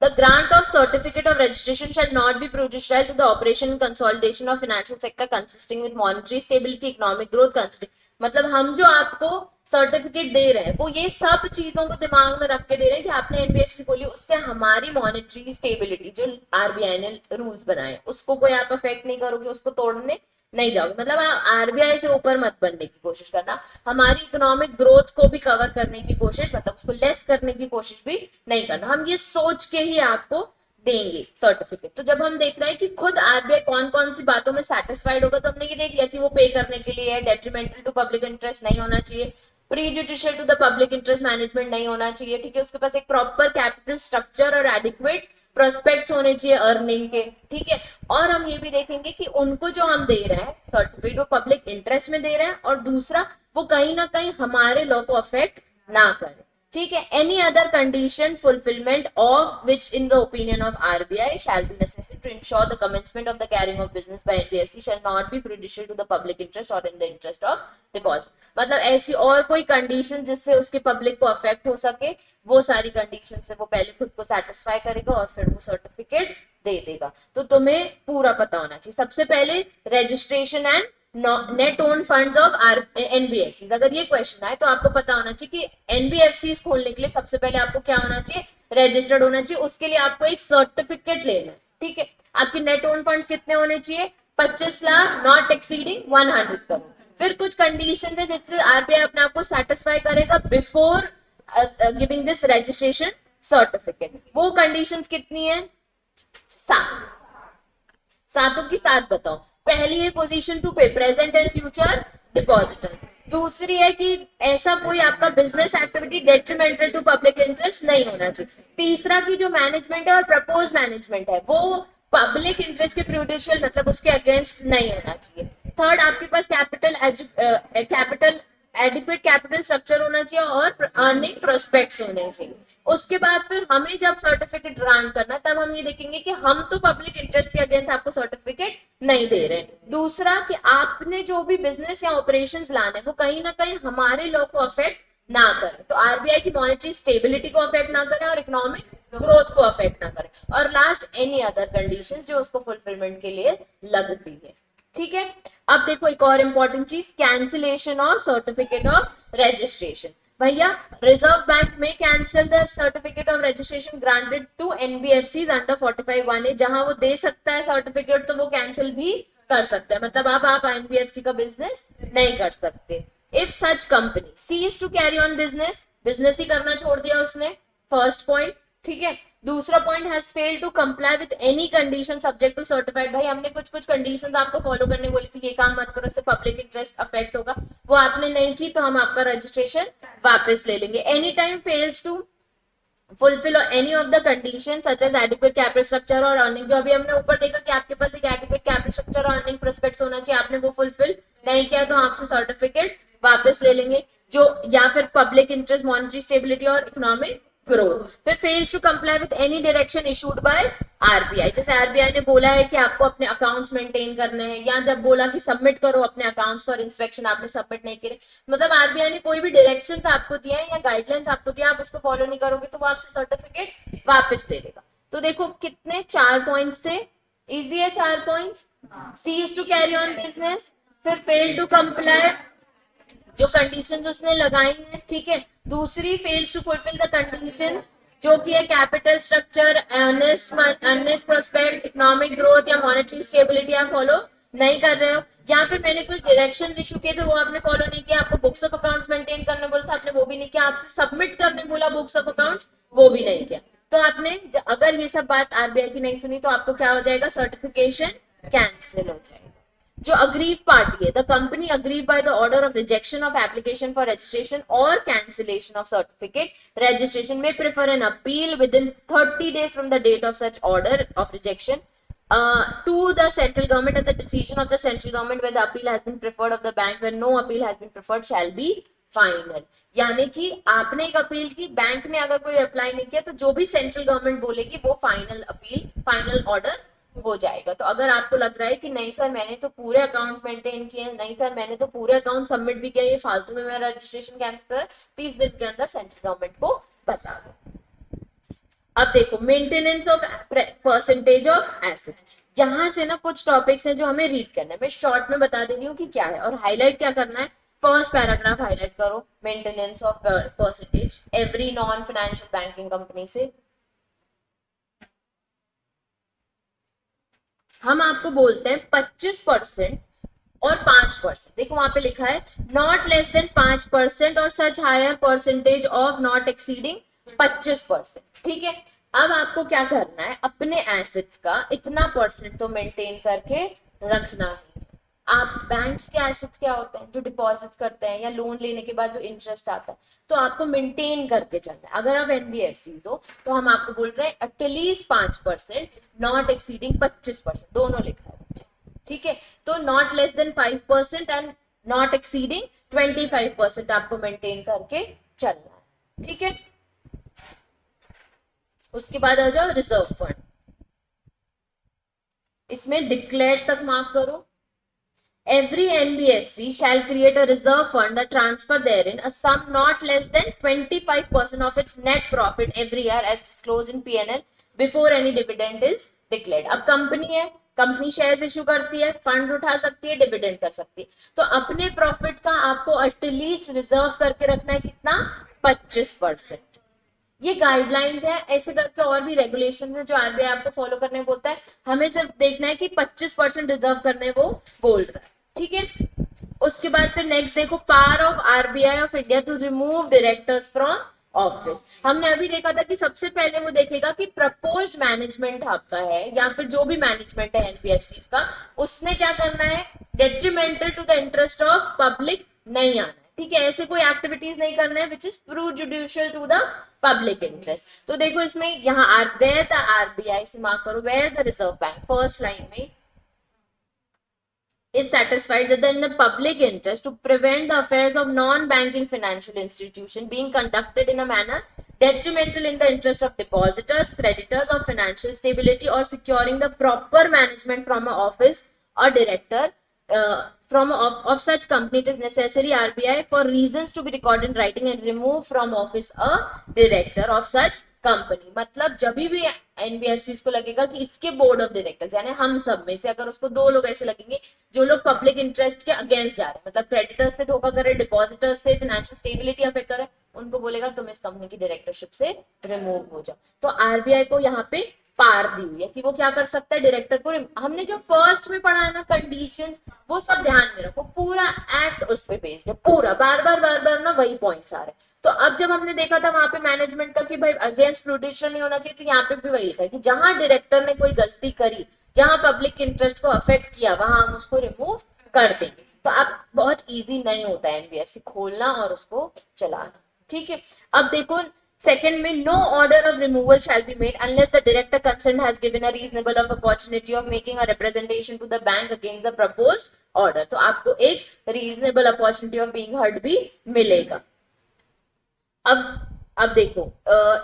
the grant of certificate of registration shall not be prejudicial to the operation and consolidation of financial sector consisting with monetary stability, economic growth considering, मतलब हम जो आपको सर्टिफिकेट दे रहे हैं वो ये सब चीजों को दिमाग में रख के दे रहे हैं कि आपने एनबीएफसी खोली, उससे हमारी मॉनेटरी स्टेबिलिटी जो आरबीआई ने रूल्स बनाए उसको कोई आप अफेक्ट नहीं करोगे, उसको तोड़ने नहीं जाओगे, मतलब आरबीआई से ऊपर मत बनने की कोशिश करना, हमारी इकोनॉमिक ग्रोथ को भी कवर करने की कोशिश, मतलब उसको लेस करने की कोशिश भी नहीं करना, हम ये सोच के ही आपको देंगे सर्टिफिकेट। तो जब हम देख रहे हैं कि खुद आरबीआई कौन कौन सी बातों में सेटिस्फाइड होगा, तो हमने ये देख लिया कि वो पे करने के लिए है, डेट्रीमेंटल टू पब्लिक इंटरेस्ट नहीं होना चाहिए, prejudicial to the public interest management नहीं होना चाहिए, ठीक है, उसके पास एक प्रॉपर कैपिटल स्ट्रक्चर और एडिक्वेट प्रोस्पेक्ट्स होने चाहिए अर्निंग के, ठीक है। और हम ये भी देखेंगे कि उनको जो हम दे रहे हैं सर्टिफिकेट वो पब्लिक इंटरेस्ट में दे रहे हैं, और दूसरा वो कहीं ना कहीं हमारे लॉ को अफेक्ट ना करे, ठीक है। Any other condition fulfilment of which in the opinion of RBI shall be necessary to ensure the commencement of the carrying of business by NBFC shall not be prejudicial to the public interest or in the interest of deposit, मतलब ऐसी और कोई condition जिससे उसके public को affect हो सके, वो सारी कंडीशन से वो पहले खुद को सेटिस्फाई करेगा और फिर वो सर्टिफिकेट दे देगा। तो तुम्हें पूरा पता होना चाहिए, सबसे पहले registration and net own funds of NBFC, अगर ये क्वेश्चन आए तो आपको पता होना चाहिए कि एनबीएफसी खोलने के लिए सबसे पहले आपको क्या होना चाहिए, रजिस्टर्ड होना चाहिए, उसके लिए आपको एक सर्टिफिकेट लेना है, ठीक है। आपके नेट ओन फंड्स कितने होने चाहिए, 25 लाख नॉट एक्सीडिंग 100 करोड़। फिर कुछ कंडीशन है जिससे आरबीआई अपने आप को सेटिस्फाई करेगा before giving this registration certificate. वो कंडीशंस कितनी है, 7, सातों की 7 बताओ। पहली है position to pay present and future depositor, दूसरी है कि ऐसा कोई आपका business activity detrimental to public interest नहीं होना चाहिए, तीसरा की जो मैनेजमेंट है और प्रपोज मैनेजमेंट है वो पब्लिक इंटरेस्ट के प्रूडिशियल मतलब उसके अगेंस्ट नहीं होना चाहिए, थर्ड आपके पास कैपिटल एडिक्वेट कैपिटल स्ट्रक्चर होना चाहिए और अर्निंग प्रोस्पेक्ट्स होने चाहिए। उसके बाद फिर हमें जब सर्टिफिकेट ग्रांट करना तब हम ये देखेंगे कि हम तो पब्लिक इंटरेस्ट के अगेंस्ट आपको सर्टिफिकेट नहीं दे रहे, दूसरा कि आपने जो भी बिजनेस या ऑपरेशंस लाने वो कहीं ना कहीं हमारे लॉ को अफेक्ट ना करे, तो आरबीआई की मॉनेटरी स्टेबिलिटी को अफेक्ट ना करे और इकोनॉमिक ग्रोथ को अफेक्ट ना करे, और लास्ट एनी अदर कंडीशंस जो उसको फुलफिलमेंट के लिए लगती है, ठीक है। अब देखो एक और इंपॉर्टेंट चीज, cancellation of certificate of registration. भैया रिजर्व बैंक में cancel the certificate of registration granted to NBFCs under 45(1)(a), जहां वो दे सकता है सर्टिफिकेट तो वो कैंसिल भी कर सकता है, मतलब अब आप एनबीएफसी का बिजनेस नहीं कर सकते। If such company ceases to carry on business, business ही करना छोड़ दिया उसने, फर्स्ट पॉइंट, ठीक है। दूसरा point has failed to comply with any condition subject to certified, भाई हमने कुछ कुछ कंडीशंस आपको फॉलो करने बोली थी, ये काम मत करो इससे पब्लिक इंटरेस्ट अफेक्ट होगा, वो आपने नहीं की तो हम आपका रजिस्ट्रेशन वापस ले लेंगे। Any time fails to fulfil any of the condition such as adequate capital structure और अर्निंग, जो अभी हमने ऊपर देखा कि आपके पास एक एडिक्वेट कैपिटल स्ट्रक्चर और अर्निंग प्रोस्पेक्ट्स होना चाहिए, आपने वो फुलफिल नहीं किया तो आपसे सर्टिफिकेट वापस ले लेंगे, जो या फिर पब्लिक इंटरेस्ट, मॉनेटरी स्टेबिलिटी और इकोनॉमिक ग्रोथ। फिर fails to comply with any direction issued by RBI, जैसे आरबीआई ने बोला है कि आपको अपने अकाउंट्स मेंटेन करने हैं, या जब बोला कि सबमिट करो अपने अकाउंट्स फॉर इंस्पेक्शन, आपने सबमिट नहीं किए, मतलब आरबीआई ने कोई भी डायरेक्शंस आपको दिया है या गाइडलाइंस आपको दिया, आप उसको फॉलो नहीं करोगे तो वो आपसे सर्टिफिकेट वापस ले लेगा। तो देखो कितने 4 पॉइंट्स थे, इजी है 4 points, cease to carry on business, फिर फेल टू कंप्लाई जो कंडीशंस उसने लगाई हैं, ठीक है। दूसरी fails to fulfil the conditions जो कि है capital structure, earnest prospect, economic growth या मॉनेटरी स्टेबिलिटी आप फॉलो नहीं कर रहे हो, या फिर मैंने कुछ डायरेक्शंस इशू किए थे वो आपने फॉलो नहीं किया, आपको बुक्स ऑफ अकाउंट्स मेंटेन करने बोला था आपने वो भी नहीं किया, आपसे सबमिट करने बोला बुक्स ऑफ अकाउंट्स वो भी नहीं किया, तो आपने अगर ये सब बात आरबीआई की नहीं सुनी तो आपको क्या हो जाएगा, सर्टिफिकेशन कैंसिल हो जाएगा। जो अग्रीव पार्टी है, the company aggrieve by the order of rejection of application for registration और कैंसिलेशन ऑफ सर्टिफिकेट रजिस्ट्रेशन में prefer an appeal within 30 days from the date of such order of rejection to the central government, and the decision of the central government where the appeal has been preferred of the bank where no appeal has been preferred shall be final. यानी कि आपने एक appeal की, bank ने अगर कोई reply नहीं किया तो जो भी सेंट्रल गवर्नमेंट बोलेगी वो फाइनल अपील, फाइनल ऑर्डर हो जाएगा। तो अगर आपको लग रहा है कि नहीं सर मैंने तो पूरे अकाउंट्स मेंटेन किए हैं, नहीं सर मैंने तो पूरे अकाउंट सबमिट भी किया, ये फालतू में मेरा रजिस्ट्रेशन कैंसिल कर, 30 दिन के अंदर सेंट्रल गवर्नमेंट को बता दो। अब देखो maintenance of percentage of assets, यहां से ना कुछ टॉपिक्स हैं जो हमें रीड करना है। मैं शॉर्ट में बता देती हूँ कि क्या है, और हाईलाइट क्या करना है, फर्स्ट पैराग्राफ हाईलाइट करो, maintenance of percentage every non financial banking company से। हम आपको बोलते हैं 25% और 5%, देखो वहां पे लिखा है नॉट लेस देन 5% और such higher percentage of not exceeding 25%। ठीक है, अब आपको क्या करना है, अपने एसेट्स का इतना परसेंट तो मेंटेन करके रखना है। आप बैंक्स के एसेट्स क्या होते हैं, जो डिपॉजिट करते हैं या लोन लेने के बाद जो इंटरेस्ट आता है, तो आपको मेंटेन करके चलना है। अगर आप एनबीएफसी हो तो हम आपको बोल रहे हैं एटलीस्ट 5%, नॉट एक्सीडिंग 25%, दोनों लिखा है बच्चे। ठीक है, तो not less than 5% and not exceeding 25% आपको मेंटेन करके चलना है। ठीक है, उसके बाद आ जाओ रिजर्व फंड, इसमें डिक्लेयर तक मार्क करो। Every NBFC shall create a reserve fund that transfer therein a sum not less than 25% of its net profit every year as disclosed in P&L before any dividend is declared। अब company है, company shares issue करती है, fund उठा सकती है, dividend कर सकती है, तो अपने प्रॉफिट का आपको एटलीस्ट रिजर्व करके रखना है कितना, 25%। ये गाइडलाइंस है, ऐसे करके और भी रेगुलेशन है जो आरबीआई आपको फॉलो करने बोलता है। हमें सिर्फ देखना है कि 25% रिजर्व करने वो बोल रहा है। ठीक है, उसके बाद फिर नेक्स्ट देखो, power of RBI of India to remove directors from office. हमने अभी देखा था कि सबसे पहले वो देखेगा कि प्रपोज्ड मैनेजमेंट आपका है या फिर जो भी मैनेजमेंट है एनबीएफसी का, उसने क्या करना है, detrimental to the interest of public नहीं आना है। ठीक है, ऐसे कोई एक्टिविटीज नहीं करना है which is prejudicial to the public interest. तो देखो इसमें यहाँ वेयर द आरबीआई से मार्क करो, where the reserve Bank, first line में is satisfied that in the public interest to prevent the affairs of non-banking financial institution being conducted in a manner detrimental in the interest of depositors, creditors of financial stability or securing the proper management from an office or director of such company, it is necessary RBI for reasons to be recorded in writing and remove from office a director of such company. मतलब जब भी NBFC को लगेगा कि इसके board of directors यानी हम सब में से अगर उसको 2 लोग ऐसे लगेंगे जो लोग पब्लिक इंटरेस्ट के अगेंस्ट जा रहे हैं, मतलब क्रेडिटर्स से धोखा करे, डिपॉजिटर्स से फाइनेंशियल स्टेबिलिटी अफेक्ट करे, उनको बोलेगा तुम इस कंपनी की डायरेक्टरशिप से रिमूव हो जाओ। तो आरबीआई को यहाँ पे पार दी हुई है कि वो क्या कर सकता है, डायरेक्टर को। हमने जो फर्स्ट में पढ़ा है ना कंडीशंस, वो सब ध्यान में रखो, पूरा एक्ट उस पे बेस्ड है, पूरा बार बार ना वही पॉइंट्स आ रहे हैं। तो अब जब हमने देखा था वहां पे मैनेजमेंट का कि भाई अगेंस्ट प्रूडिशियल नहीं होना चाहिए, तो यहाँ पे भी वही लिखा है कि जहां डायरेक्टर ने कोई गलती करी, जहां पब्लिक इंटरेस्ट को अफेक्ट किया, वहां हम उसको रिमूव कर देंगे। तो अब बहुत इजी नहीं होता है एनबीएफसी खोलना और उसको चलाना। ठीक है, अब देखो सेकंड में, no order of removal shall be made unless the director concern has given a reasonable of opportunity of making a representation to the bank against the proposed order. तो आपको एक reasonable opportunity of being heard भी मिलेगा। अब देखो,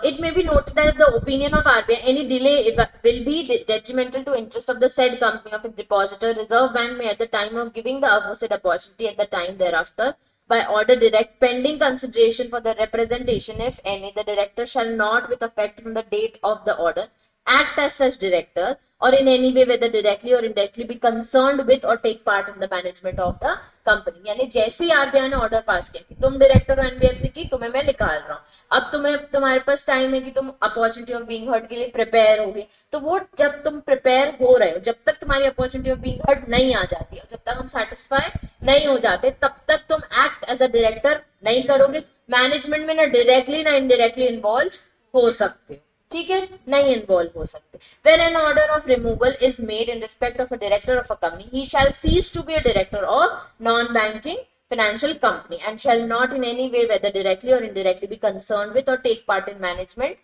it may be noted that the opinion of RBI any delay will be detrimental to interest of the said company of its depositor. Reserve Bank may at the time of giving the aforesaid opportunity at the time thereafter by order direct pending consideration for the representation if any the director shall not with effect from the date of the order act as such director or in any way whether directly or indirectly be concerned with or take part in the management of the company. यानी जैसे ही RBI ने order pass किया कि तुम director हो NBFC की, तुम्हें मैं निकाल रहा हूं, अब तुम्हारे पास टाइम है कि तुम अपॉर्चुनिटी ऑफ बीइंग हर्ड के लिए प्रिपेयर होगे। तो वो जब तुम प्रिपेयर हो रहे हो, जब तक तुम्हारी अपॉर्चुनिटी ऑफ बीइंग हर्ड नहीं आ जाती है, जब तक हम सेटिस्फाई नहीं हो जाते, तब तक तुम एक्ट एज अ डायरेक्टर नहीं करोगे। मैनेजमेंट में ना डायरेक्टली ना इनडायरेक्टली इन्वॉल्व हो सकते हो। ठीक है, नहीं इन्वॉल्व हो सकते। When an order of removal is made in respect of a director of a company, he shall cease to be a director of non-banking financial company and shall not in any way, whether directly or indirectly, be concerned with or take part in management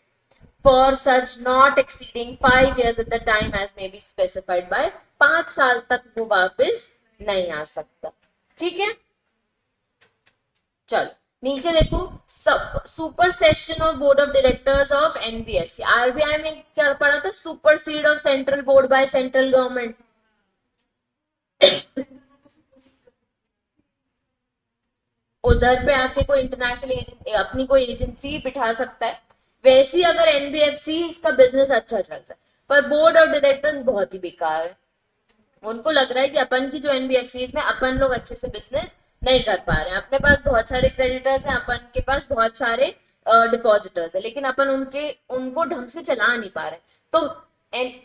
for such not exceeding 5 years at the time as may be specified by। 5 साल तक वो वापस नहीं आ सकता। ठीक है, चलो नीचे देखो, सब super session of board of directors of NBFC, RBI में चढ़ पड़ा था super seed of central board by central government. उधर पे आके कोई इंटरनेशनल एजेंसी, अपनी कोई एजेंसी बिठा सकता है। वैसे अगर एनबीएफसी इसका बिजनेस अच्छा चल रहा है, पर बोर्ड ऑफ डायरेक्टर्स बहुत ही बेकार है, उनको लग रहा है कि अपन की जो एनबीएफसी में अपन लोग अच्छे से बिजनेस नहीं कर पा रहे हैं, अपने पास बहुत सारे क्रेडिटर्स हैं, अपन के पास बहुत सारे डिपॉजिटर्स है, लेकिन अपन उनको ढंग से चला नहीं पा रहे, तो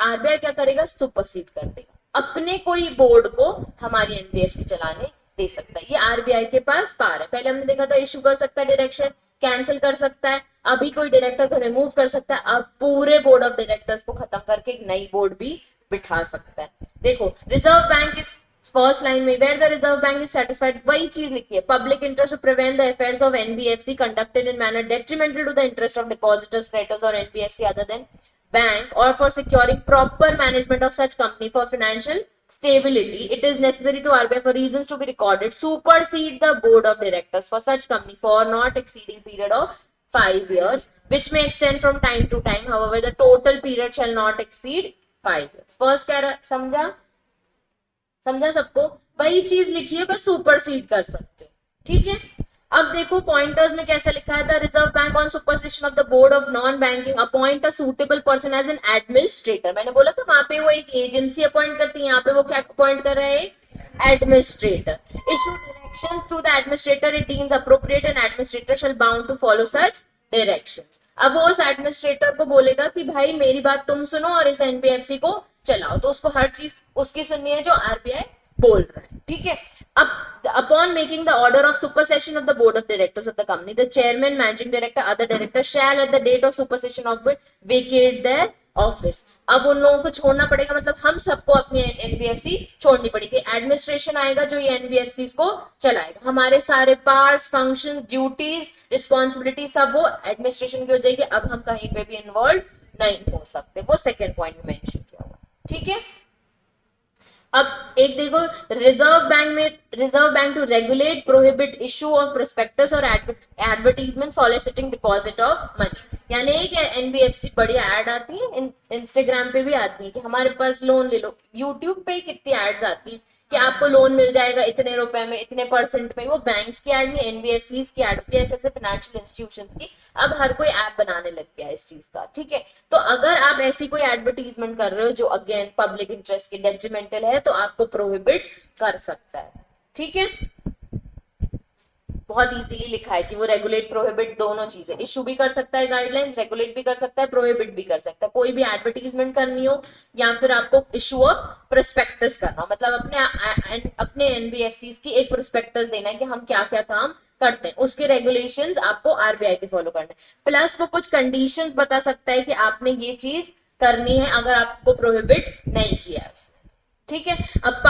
आरबीआई क्या करेगा, सुपरसीड कर देगा, अपने कोई बोर्ड को हमारी एनबीएफसी चलाने दे सकता है। ये आरबीआई के पास पार है। पहले हमने देखा था इश्यू कर सकता है डायरेक्शन, कैंसिल कर सकता है, अभी कोई डायरेक्टर को रिमूव कर सकता है, अब पूरे बोर्ड ऑफ डायरेक्टर्स को खत्म करके एक नई बोर्ड भी बिठा सकता है। देखो reserve bank is first line में, where the reserve bank is satisfied, वही चीज लिखी है, public interest to prevent the affairs of NBFC conducted in manner detrimental to the interest of depositors, creditors और NBFC other than bank or for securing proper management of such company for financial stability, it is necessary to RBI for reasons to be recorded supersede the board of directors for such company for not exceeding period of 5 years, which may extend from time to time, however the total period shall not exceed 5 years। First क्या समझा, समझा सबको, वही चीज लिखी है, बस supersede कर सकते हो, ठीक है। अब देखो पॉइंटर्स में कैसा लिखा है, the reserve bank on supersession of the board of non banking appoint a suitable person as an administrator, मैंने बोला था वहां पे वो एक एजेंसी अपॉइंट करती है, यहाँ पे वो क्या अपॉइंट कर रहे हैं, administrator, issue direction to the administrator it deems appropriate and administrator shall bound to follow such direction. अब वो उस एडमिनिस्ट्रेटर को बोलेगा कि भाई मेरी बात तुम सुनो और इस एनबीएफसी को चलाओ, तो उसको हर चीज उसकी सुननी है जो आरबीआई बोल रहा है, ठीक है। अब upon making the order of supersession of the board of directors of the company, the chairman, managing director, other directors shall at the date of supersession of it vacate their office। अब उन लोगों को छोड़ना पड़ेगा, मतलब हम सबको अपनी एनबीएफसी छोड़नी पड़ेगी, एडमिनिस्ट्रेशन आएगा जो ये एनबीएफसी को चलाएगा, हमारे सारे पार्ट्स, फंक्शन, ड्यूटीज, रिस्पॉन्सिबिलिटी सब वो एडमिनिस्ट्रेशन की हो जाएगी, अब हम कहीं पे भी इन्वॉल्व नहीं हो सकते, वो सेकेंड पॉइंट में मेंशन किया हुआ, ठीक है। अब एक देखो, reserve bank to regulate prohibit issue of prospectus और advertisement soliciting deposit of money, यानी कि एनबीएफसी बढ़िया ऐड आती है, इंस्टाग्राम पे भी आती है कि हमारे पास लोन ले लो, यूट्यूब पे कितनी एड्स आती है कि आपको लोन मिल जाएगा इतने रुपए में, इतने परसेंट में, वो बैंक्स की एड नहीं, एनबीएफसी की एड होती है, ऐसे ऐसे फाइनेंशियल इंस्टीट्यूशंस की। अब हर कोई ऐप बनाने लग गया है इस चीज का, ठीक है। तो अगर आप ऐसी कोई एडवर्टीजमेंट कर रहे हो जो अगेंस्ट पब्लिक इंटरेस्ट के डेट्रीमेंटल है, तो आपको प्रोहिबिट कर सकता है, ठीक है। बहुत इजीली लिखा है कि वो रेगुलेट प्रोहिबिट दोनों चीजें, इशू भी कर सकता है गाइडलाइंस, रेगुलेट भी कर सकता है, प्रोहिबिट भी कर सकता है, कोई भी एडवर्टीजमेंट करनी हो या फिर आपको इशू ऑफ प्रोस्पेक्टस करना हो, मतलब अपने एनबीएफसी की एक प्रोस्पेक्टस देना है कि हम क्या क्या काम करते हैं, उसके रेगुलेशंस आपको आरबीआई के फॉलो करने, प्लस वो कुछ कंडीशंस बता सकता है कि आपने ये चीज करनी है अगर आपको प्रोहिबिट नहीं किया उसने, ठीक है। अब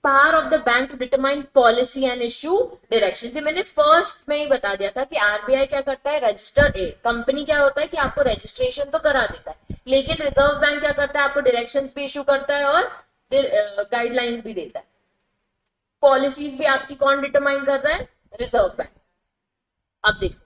power of the bank to determine policy and issue direction, से मैंने फर्स्ट में ही बता दिया था कि आरबीआई क्या करता है, रजिस्टर ए कंपनी क्या होता है कि आपको रजिस्ट्रेशन तो करा देता है, लेकिन रिजर्व बैंक क्या करता है, आपको डायरेक्शंस भी इशू करता है और गाइडलाइंस भी देता है। पॉलिसीज भी आपकी कौन डिटरमाइन कर रहा है, रिजर्व बैंक। अब देखो,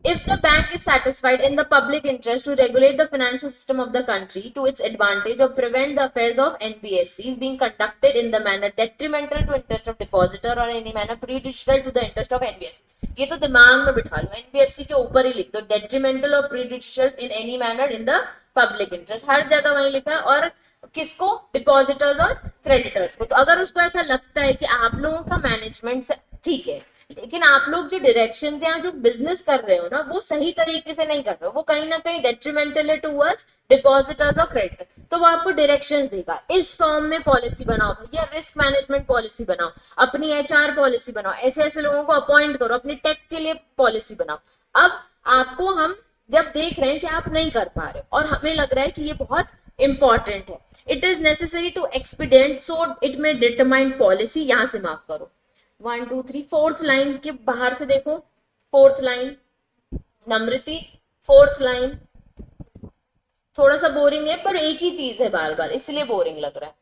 if the bank is satisfied in the public interest to regulate the financial system of the country to its advantage or prevent the affairs of NBFCs being conducted in the manner detrimental to interest of depositor or any manner prejudicial to the interest of NBFC, ये तो दिमाग में बिठा लो, NBFC के ऊपर ही लिख दो, detrimental और prejudicial in any manner in the public interest, हर जगह वही लिखा है, और किसको, डिपॉजिटर्स और क्रेडिटर्स को। तो अगर उसको ऐसा लगता है कि आप लोगों का मैनेजमेंट ठीक है, लेकिन आप लोग जो डायरेक्शन या जो बिजनेस कर रहे हो ना, वो सही तरीके से नहीं कर रहे हो, वो कहीं ना कहीं डेट्रीमेंटल है टुवर्ड्स डिपॉजिटर्स और क्रेडिटर्स, तो वो आपको डायरेक्शन देगा, इस फॉर्म में पॉलिसी बनाओ भैया, रिस्क मैनेजमेंट पॉलिसी बनाओ, अपनी एचआर पॉलिसी बनाओ, ऐसे ऐसे लोगों को अपॉइंट करो, अपनी टेक के लिए पॉलिसी बनाओ। अब आपको हम जब देख रहे हैं कि आप नहीं कर पा रहे और हमें लग रहा है कि ये बहुत इंपॉर्टेंट है, it is necessary to expedient so it may determine policy, यहां से मार्क करो 1 2 3, फोर्थ लाइन के बाहर से देखो, फोर्थ लाइन नम्रति, फोर्थ लाइन थोड़ा सा बोरिंग है पर एक ही चीज है बार बार इसलिए बोरिंग लग रहा है।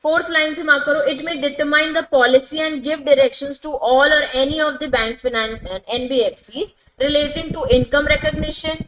फोर्थ लाइन से मार्क करो, it may determine the policy and give directions to all और any of the bank finance NBFCs relating to income recognition,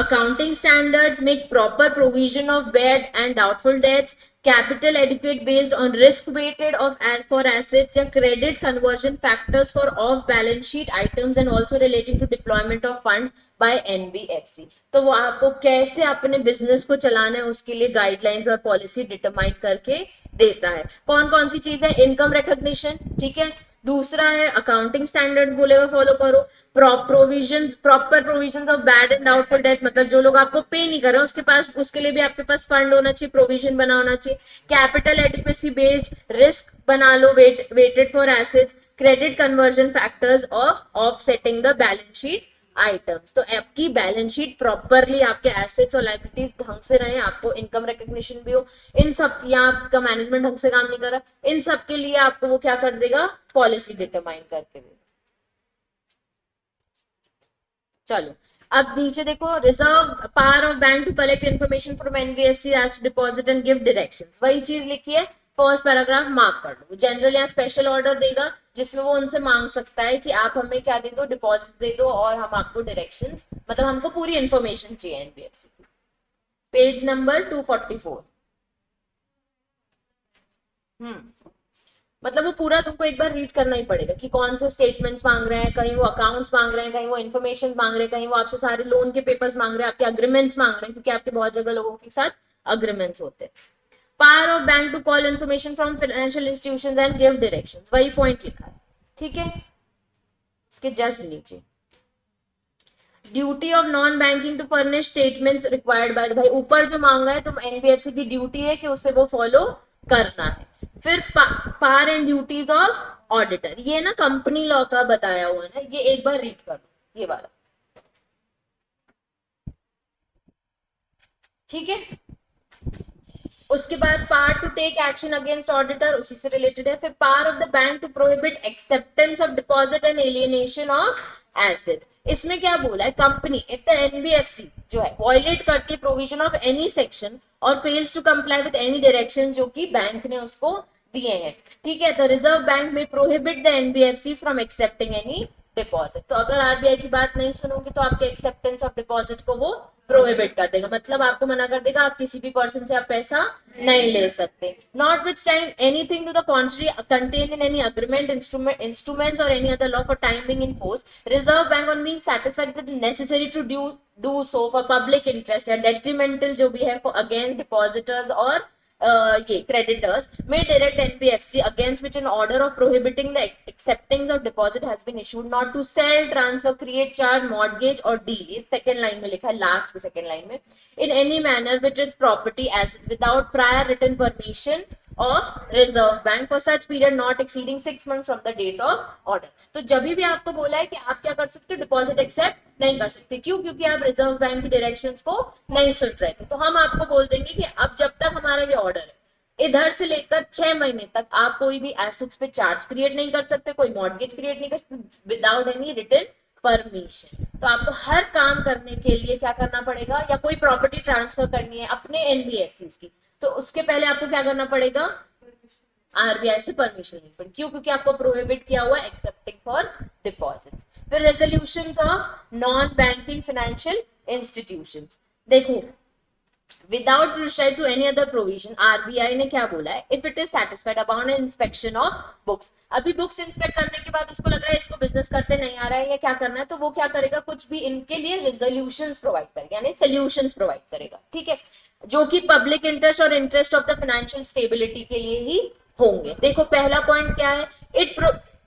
accounting standards, make proper provision of bad and doubtful debts, capital adequate based on risk weighted of as for assets या credit conversion factors for off balance sheet items and also relating to deployment of funds by NBFC. तो वो आपको कैसे अपने business को चलाना है उसके लिए गाइडलाइंस और पॉलिसी डिटरमाइन करके देता है. कौन कौन सी चीज है? इनकम रिकॉग्निशन, ठीक है. दूसरा है अकाउंटिंग स्टैंडर्ड्स बोलेगा फॉलो करो. Proper provision of bad and doubtful debts, मतलब जो लोग आपको पे नहीं कर रहे उसके पास, उसके लिए भी आपके पास फंड होना चाहिए, प्रोविजन बना होना चाहिए. कैपिटल एडिक्वेसी बेस्ड रिस्क बना लो, weighted for assets, credit conversion factors of offsetting the balance sheet items. तो आपकी बैलेंस शीट प्रॉपरली, आपके एसेट्स और लायबिलिटीज ढंग से रहे, आपको इनकम रिकॉग्निशन भी हो, इन सब, यहाँ आपका मैनेजमेंट ढंग से काम नहीं कर रहा, इन सब के लिए आपको वो क्या कर देगा? पॉलिसी डिटरमाइन करके देगा. चलो अब नीचे देखो, reserve power of bank to collect information from NBFC as to deposit and give directions. वही चीज लिखी है, फर्स्ट पैराग्राफ मार्क कर लो. जनरल या स्पेशल ऑर्डर देगा जिसमें वो उनसे मांग सकता है कि आप हमें क्या दे दो? डिपॉजिट दे दो और हम आपको डायरेक्शंस, मतलब हमको पूरी इंफॉर्मेशन चाहिए एनबीएफसी की. Page number 244. मतलब वो पूरा तुमको एक बार रीड करना ही पड़ेगा कि कौन से स्टेटमेंट्स मांग रहे हैं, कहीं वो अकाउंट्स मांग रहे हैं, कहीं वो इन्फॉर्मेशन मांग रहे हैं, कहीं वो आपसे सारे लोन के पेपर्स मांग रहे हैं, आपके अग्रीमेंट्स मांग रहे हैं, क्योंकि आपके बहुत जगह लोगों के साथ अग्रीमेंट्स होते हैं. Power of bank to call information from financial institutions and give directions, वही पॉइंट लिखा है, ठीक है. इसके जस्ट नीचे duty of non banking to furnish statements required by, भाई ऊपर जो मांगा है तो एनबीएफसी की ड्यूटी है कि उसे वो फॉलो करना है. फिर power and duties of auditor, ये ना कंपनी लॉ का बताया हुआ है ना, ये एक बार रीड कर लो ये वाला, ठीक है. उसके बाद power to take action against auditor, उसी से रिलेटेड है. फिर power of the bank to prohibit acceptance of deposit and alienation of assets. इसमें क्या बोला है? कंपनी इफ द एनबीएफसी जो है वॉयलेट करती है प्रोविजन ऑफ एनी सेक्शन और fails to comply with any direction जो कि बैंक ने उसको दिए हैं, ठीक है, तो रिजर्व बैंक में prohibit the NBFC from accepting any deposit. तो अगर आरबीआई की बात नहीं सुनोगे तो आपके एक्सेप्टेंस ऑफ डिपॉजिट को वो प्रोहिबिट कर देगा, मतलब आपको मना कर देगा, आप किसी भी पर्सन से आप पैसा नहीं ले सकते. Not with stand anything to the contrary contain in any agreement, instruments और any other law for time being in force, reserve bank on being satisfied that necessary to do so for public interest या detrimental जो भी है for against depositors और ये creditors may direct NBFC against which an order of prohibiting the acceptance of deposit has been issued not to sell, transfer, create, charge, mortgage or deal. इस second line में लिखा है, last के second line में, in any manner which its property assets without prior written permission of Reserve Bank for such period not exceeding 6 months from the date of order. तो जब भी आपको बोला है कि आप क्या कर सकते हो? डिपॉजिट एक्सेप्ट नहीं कर सकते. क्यों? क्योंकि आप रिजर्व बैंक की डायरेक्शंस को नहीं सुन रहे थे. तो हम आपको बोल देंगे कि अब जब तक हमारा ये ऑर्डर है, इधर से लेकर 6 महीने तक आप कोई भी एसेट्स पे चार्ज क्रिएट नहीं कर सकते, कोई मॉर्गेज क्रिएट नहीं कर सकते विदाउट एनी रिटन परमिशन. तो आपको हर काम करने के लिए क्या करना पड़ेगा? या कोई प्रॉपर्टी ट्रांसफर करनी है अपने एनबीएफसी की, तो उसके पहले आपको क्या करना पड़ेगा? आरबीआई से परमिशन लेनी पड़ेगी. क्यों? क्योंकि आपको प्रोहिबिट किया हुआ है एक्सेप्टिंग फॉर डिपॉजिट्स. फिर resolutions of non banking financial institutions, देखो without restrict to any other provision, RBI ने क्या बोला है? If it is satisfied upon inspection of books. अभी बुक्स इंस्पेक्ट करने के बाद उसको लग रहा है इसको बिजनेस करते नहीं आ रहा है या क्या करना है, तो वो क्या करेगा? कुछ भी इनके लिए रेजोल्यूशंस प्रोवाइड करेगा, यानी सोल्यूशंस प्रोवाइड करेगा, ठीक है, जो कि पब्लिक इंटरेस्ट और interest of the financial stability के लिए ही होंगे. देखो पहला पॉइंट क्या है? इट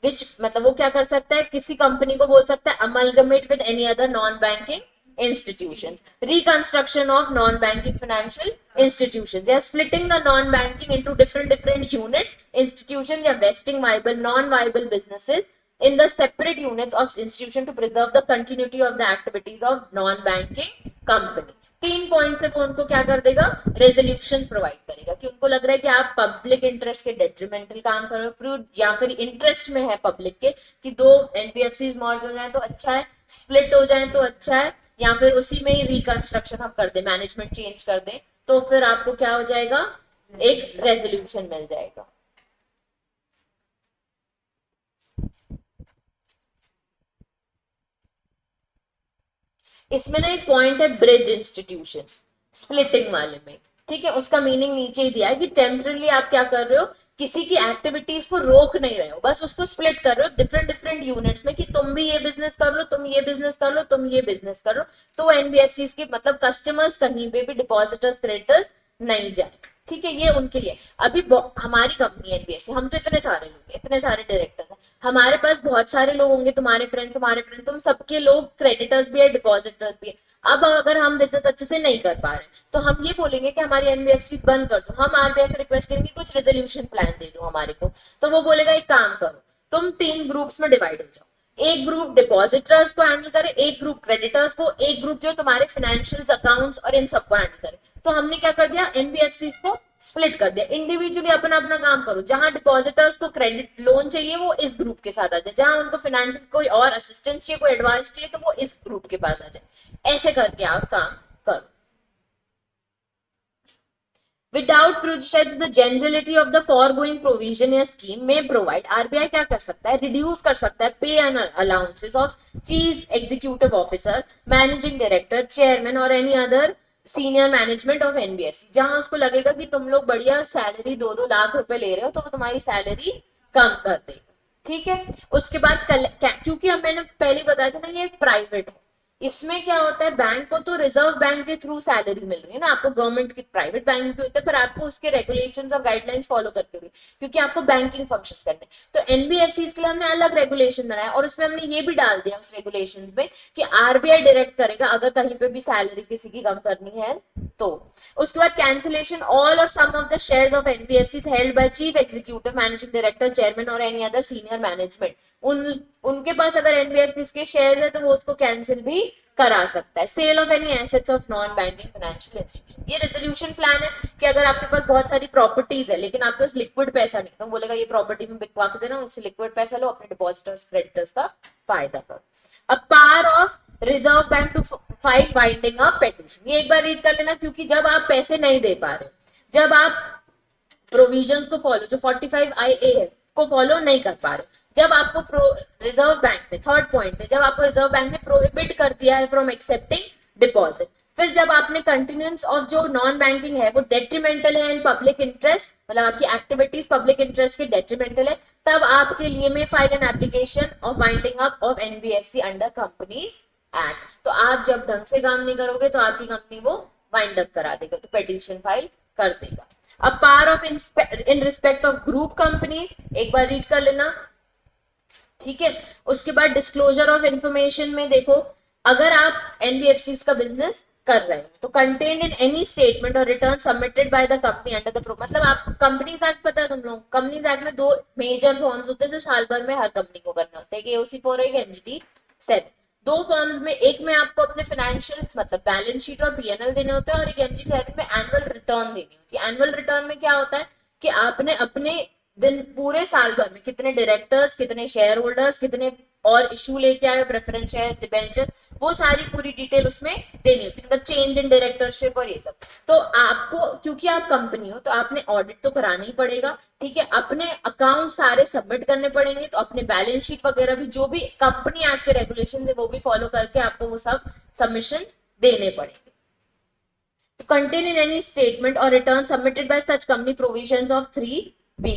विच, मतलब वो क्या कर सकता है? किसी कंपनी को बोल सकता है amalgamate with any other non banking institutions, reconstruction of non-banking financial institutions, yeah, splitting the non-banking into different units, institutions, yeah, vesting viable, non-viable businesses in the separate units of institution to preserve the continuity of the activities of non-banking company. 3 point से वो उनको क्या कर देगा? Resolution provide करेगा कि उनको लग रहा है कि आप पब्लिक इंटरेस्ट के डेट्रीमेंटल काम कर रहे हो या फिर इंटरेस्ट में है पब्लिक के कि दो एनबीएफसी मर्ज हो जाए तो अच्छा है, स्प्लिट हो जाए तो अच्छा है, या फिर उसी में ही रिकंस्ट्रक्शन हम कर दे, मैनेजमेंट चेंज कर दे, तो फिर आपको क्या हो जाएगा? एक रेजोल्यूशन मिल जाएगा। इसमें ना एक पॉइंट है ब्रिज इंस्टीट्यूशन स्प्लिटिंग वाले में, ठीक है, उसका मीनिंग नीचे ही दिया है कि टेम्परली आप क्या कर रहे हो, किसी की एक्टिविटीज को रोक नहीं रहे हो, बस उसको स्प्लिट कर रहे हो डिफरेंट डिफरेंट यूनिट्स में कि तुम भी ये बिजनेस कर लो, तुम ये बिजनेस कर लो, तुम ये बिजनेस कर लो। तो एनबीएफसी के मतलब कस्टमर्स कहीं पे भी डिपॉजिटर्स क्रेडिटर्स नहीं जाए, ठीक है, ये उनके लिए। अभी हमारी कंपनी एनबीएफसी, हम तो इतने सारे लोग, इतने सारे डायरेक्टर्स हैं, हमारे पास बहुत सारे लोग होंगे, तुम्हारे फ्रेंड, तुम सबके लोग क्रेडिटर्स भी है, डिपॉजिटर्स भी है। अब अगर हम बिजनेस अच्छे से नहीं कर पा रहे तो हम ये बोलेंगे कि हमारी एनबीएफसी बंद कर दो, हम आरबीआई से रिक्वेस्ट करेंगे कुछ रेजोल्यूशन प्लान दे दो हमारे को, तो वो बोलेगा एक काम करो, तुम 3 ग्रुप्स में डिवाइड हो जाओ, एक ग्रुप डिपॉजिटर्स को हैंडल करे, एक ग्रुप क्रेडिटर्स को, एक ग्रुप जो तुम्हारे फाइनेंशियल अकाउंट्स और इन सबको हैंडल करे। तो हमने क्या कर दिया, एनबीएफसी को स्प्लिट कर दिया, इंडिविजुअली अपना अपना काम करो, जहां डिपॉजिटर्स को क्रेडिट लोन चाहिए वो इस ग्रुप के साथ आ जाए, जहां उनको फाइनेंशियल कोई और असिस्टेंस चाहिए, कोई एडवाइस चाहिए, तो वो इस ग्रुप के पास आ जाए। ऐसे करके आप काम करो without prejudice to the generality of the foregoing provision या scheme may provide। आरबीआई क्या कर सकता है, रिड्यूस कर सकता है pay and allowances of chief executive officer, managing director, chairman और any other senior management of NBFC, जहां उसको लगेगा कि तुम लोग बढ़िया सैलरी 2-2 लाख रुपए ले रहे हो, तो वो तुम्हारी सैलरी कम कर देगा, ठीक है। उसके बाद क्योंकि अब मैंने पहले बताया था ना ये प्राइवेट है, इसमें क्या होता है, बैंक को तो रिजर्व बैंक के थ्रू सैलरी मिल रही है ना, आपको गवर्नमेंट के प्राइवेट बैंक भी होते हैं, पर आपको उसके रेगुलेशंस और गाइडलाइंस फॉलो करके हुई, क्योंकि आपको बैंकिंग फंक्शन करने। तो एनबीएफसी के लिए हमने अलग रेगुलेशन बनाया और उसमें हमने ये भी डाल दिया उस रेगुलेशंस में कि आरबीआई डायरेक्ट करेगा अगर कहीं पे भी सैलरी किसी की कम करनी है तो। उसके बाद कैंसिलेशन ऑल और some of the shares of NBFC held by chief executive, managing director, chairman और एनी अदर सीनियर मैनेजमेंट, उनके पास अगर एनबीएफसी के शेयर है तो वो उसको कैंसिल भी करा सकता है। Sale of any assets of non banking financial institution, ये रेजोल्यूशन प्लान है कि अगर आपके पास बहुत सारी प्रॉपर्टीज है लेकिन आपके पास लिक्विड पैसा नहीं, तो बोलेगा ये प्रॉपर्टी में बिकवा के देना, उससे लिक्विड पैसा लो, अपने डिपॉजिटर्स क्रेडिटर्स का फायदा करो। अब power of reserve bank to file binding a petition, ये एक बार रीड कर लेना, क्योंकि जब आप पैसे नहीं दे पा रहे, जब आप प्रोविजंस को फॉलो, जो 45 IA है को फॉलो नहीं कर पा रहे, जब आपको रिजर्व बैंक ने, थर्ड पॉइंट है, जब आपको रिजर्व बैंक ने प्रोहिबिट कर दिया है फ्रॉम एक्सेप्टिंग डिपॉजिट, फिर जब आपने कंटिन्यूंस ऑफ जो नॉन बैंकिंग है वो डेट्रीमेंटल है इन पब्लिक इंटरेस्ट, मतलब आपकी एक्टिविटीज पब्लिक इंटरेस्ट के डेट्रीमेंटल है, तब आपके लिए में file an application of winding up of NBFC under companies act. तो आप जब ढंग से काम नहीं करोगे तो आपकी कंपनी वो वाइंड अप करा देगा, तो पेटिशन फाइल कर देगा। अब power of in respect of group companies, एक बार रीड कर लेना, ठीक है। उसके बाद डिस्क्लोजर ऑफ इंफॉर्मेशन में देखो, अगर आप एनबीएफसी का बिजनेस कर रहे हो तो कंटेन्ड इन एनी स्टेटमेंट और return submitted by the company under the pro, मतलब आप कंपनीज एक्ट पता है तुम लोग, कंपनीज एक्ट में 2 मेजर फॉर्म्स होते हैं जो साल भर में हर कंपनी को करने होते हैं, AOC4 एक एनजीटी 7। 2 फॉर्म्स में, एक में आपको अपने फाइनेंशियल मतलब बैलेंस शीट और पीएनएल देने होते हैं और एक एनजीटी 7 में एनुअल रिटर्न देनी होती है। एनुअल रिटर्न में क्या होता है कि आपने अपने दिन पूरे साल भर में कितने डायरेक्टर्स, कितने शेयर होल्डर्स, कितने और इशू लेके आए, प्रेफरेंस शेयर्स, डिबेंचर्स, वो सारी पूरी डिटेल उसमें देनी होती है, मतलब चेंज इन डायरेक्टरशिप और ये सब। तो आपको, क्योंकि आप कंपनी हो तो आपने ऑडिट तो कराना ही पड़ेगा, ठीक है, अपने अकाउंट सारे सबमिट करने पड़ेंगे, तो अपने बैलेंस शीट वगैरह भी जो भी कंपनी एक्ट के रेगुलेशन है वो भी फॉलो करके आपको वो सब सबमिशन देने पड़ेंगे। To contain in any statement or return submitted by such company provisions of 3B,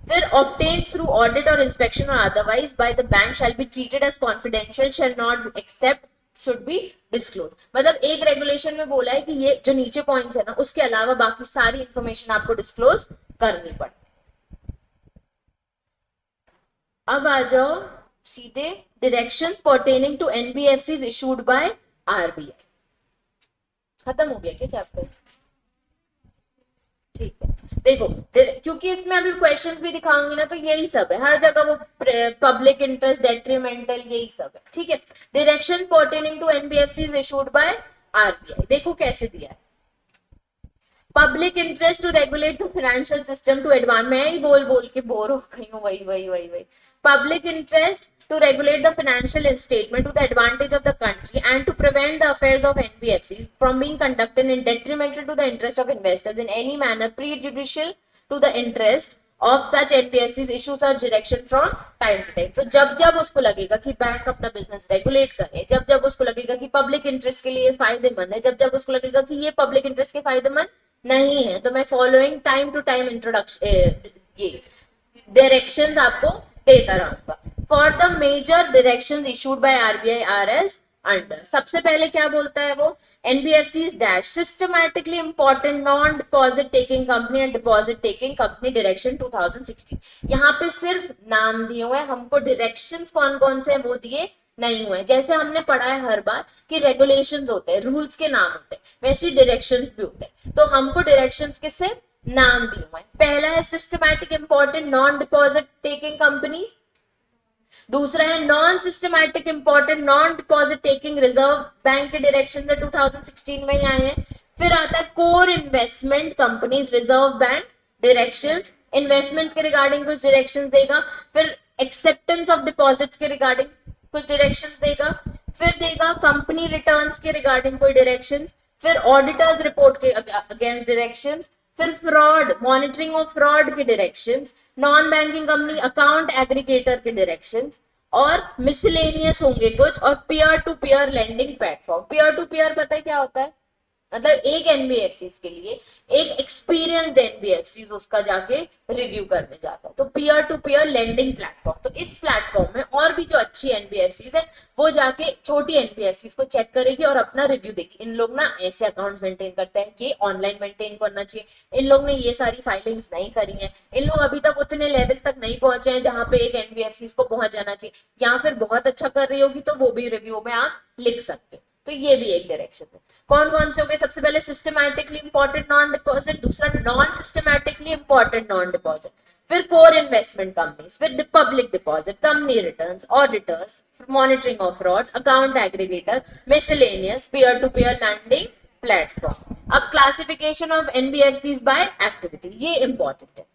फिर obtained through audit or inspection or otherwise by the bank shall be treated as confidential, shall not accept, should be disclosed। मतलब एक regulation में बोला है कि ये जो नीचे पॉइंट्स है ना, उसके अलावा बाकी सारी इंफॉर्मेशन आपको डिस्क्लोज करनी पड़ती। अब आ जाओ सीधे directions pertaining to NBFCs issued by RBI. खत्म हो गया क्या चैप्टर? ठीक है, देखो क्योंकि इसमें अभी क्वेश्चंस भी दिखाऊंगी ना, तो यही सब है, हर जगह वो पब्लिक इंटरेस्ट, डेट्रीमेंटल, यही सब है, ठीक है। Direction pertaining to NBFC issued by RBI, देखो कैसे दिया है। Public interest to regulate the financial system to advance, मैं ही बोल बोल के बोर हो गई हूँ, वही public interest to regulate the financial statement to the advantage of the country and to prevent the affairs of NBFCs from being conducted in detrimental to the interest of investors in any manner prejudicial to the interest of such NBFCs issues or direction from time to time. तो जब जब उसको लगेगा कि bank अपना business regulate करे, जब जब उसको लगेगा कि पब्लिक इंटरेस्ट के लिए फायदेमंद है, जब जब उसको लगेगा कि ये पब्लिक इंटरेस्ट के फायदेमंद नहीं है, तो मैं following time to time introduction ये डायरेक्शंस आपको देता रहूंगा. For the major directions issued by RBI are as under. सबसे पहले क्या बोलता है वो, NBFCs dash systematically important non deposit taking company and deposit taking company direction 2016. यहाँ पे सिर्फ नाम दिए हुए हैं, हमको डायरेक्शंस कौन कौन से हैं वो दिए नहीं हुए. जैसे हमने पढ़ा है हर बार कि रेगुलेशंस होते हैं, रूल्स के नाम होते हैं, वैसे डायरेक्शंस भी होते हैं. तो हमको डायरेक्शंस के सिर्फ नाम दिए हुए हैं. पहला है systematic important non deposit taking companies, दूसरा है non systematic important non deposit taking reserve bank के डायरेक्शन 2016 में ही आए हैं. फिर आता है core investment companies reserve bank directions, investments के रिगार्डिंग कुछ डायरेक्शंस देगा. फिर एक्सेप्टेंस ऑफ डिपॉजिट्स के रिगार्डिंग कुछ डायरेक्शंस देगा. फिर देगा कंपनी रिटर्न्स के रिगार्डिंग कोई डायरेक्शंस. फिर ऑडिटर्स रिपोर्ट के अगेंस्ट डायरेक्शंस. फिर फ्रॉड मॉनिटरिंग ऑफ फ्रॉड के directions, non banking company account aggregator के डायरेक्शंस और मिसलेनियस होंगे कुछ, और peer to peer lending platform. Peer to peer पता है क्या होता है, मतलब एक एनबीएफसी के लिए एक एक्सपीरियंस्ड एनबीएफसी उसका जाके रिव्यू करने जाता है. तो peer to peer lending platform. तो इस प्लेटफॉर्म में और भी जो अच्छी एनबीएफसी है वो जाके छोटी एनबीएफसी को चेक करेगी और अपना रिव्यू देगी. इन लोग ना ऐसे अकाउंट्स मेंटेन करते हैं, ये ऑनलाइन मेंटेन करना चाहिए, इन लोग ने ये सारी फाइलिंग्स नहीं करी है, इन लोग अभी तक उतने लेवल तक नहीं पहुंचे हैं जहां पे एक एनबीएफसी को पहुंच जाना चाहिए, या फिर बहुत अच्छा कर रही होगी तो वो भी रिव्यू में आप लिख सकते हो. तो ये भी एक डायरेक्शन है. कौन कौन से हो गए, सबसे पहले सिस्टमैटिकली इंपॉर्टेंट नॉन डिपॉजिट, दूसरा non systematically important non deposit, फिर कोर इन्वेस्टमेंट कंपनीज, फिर public deposit, company returns, auditors, monitoring of frauds, account aggregator, miscellaneous, peer to peer lending platform. अब classification of NBFCs by activity, ये important है.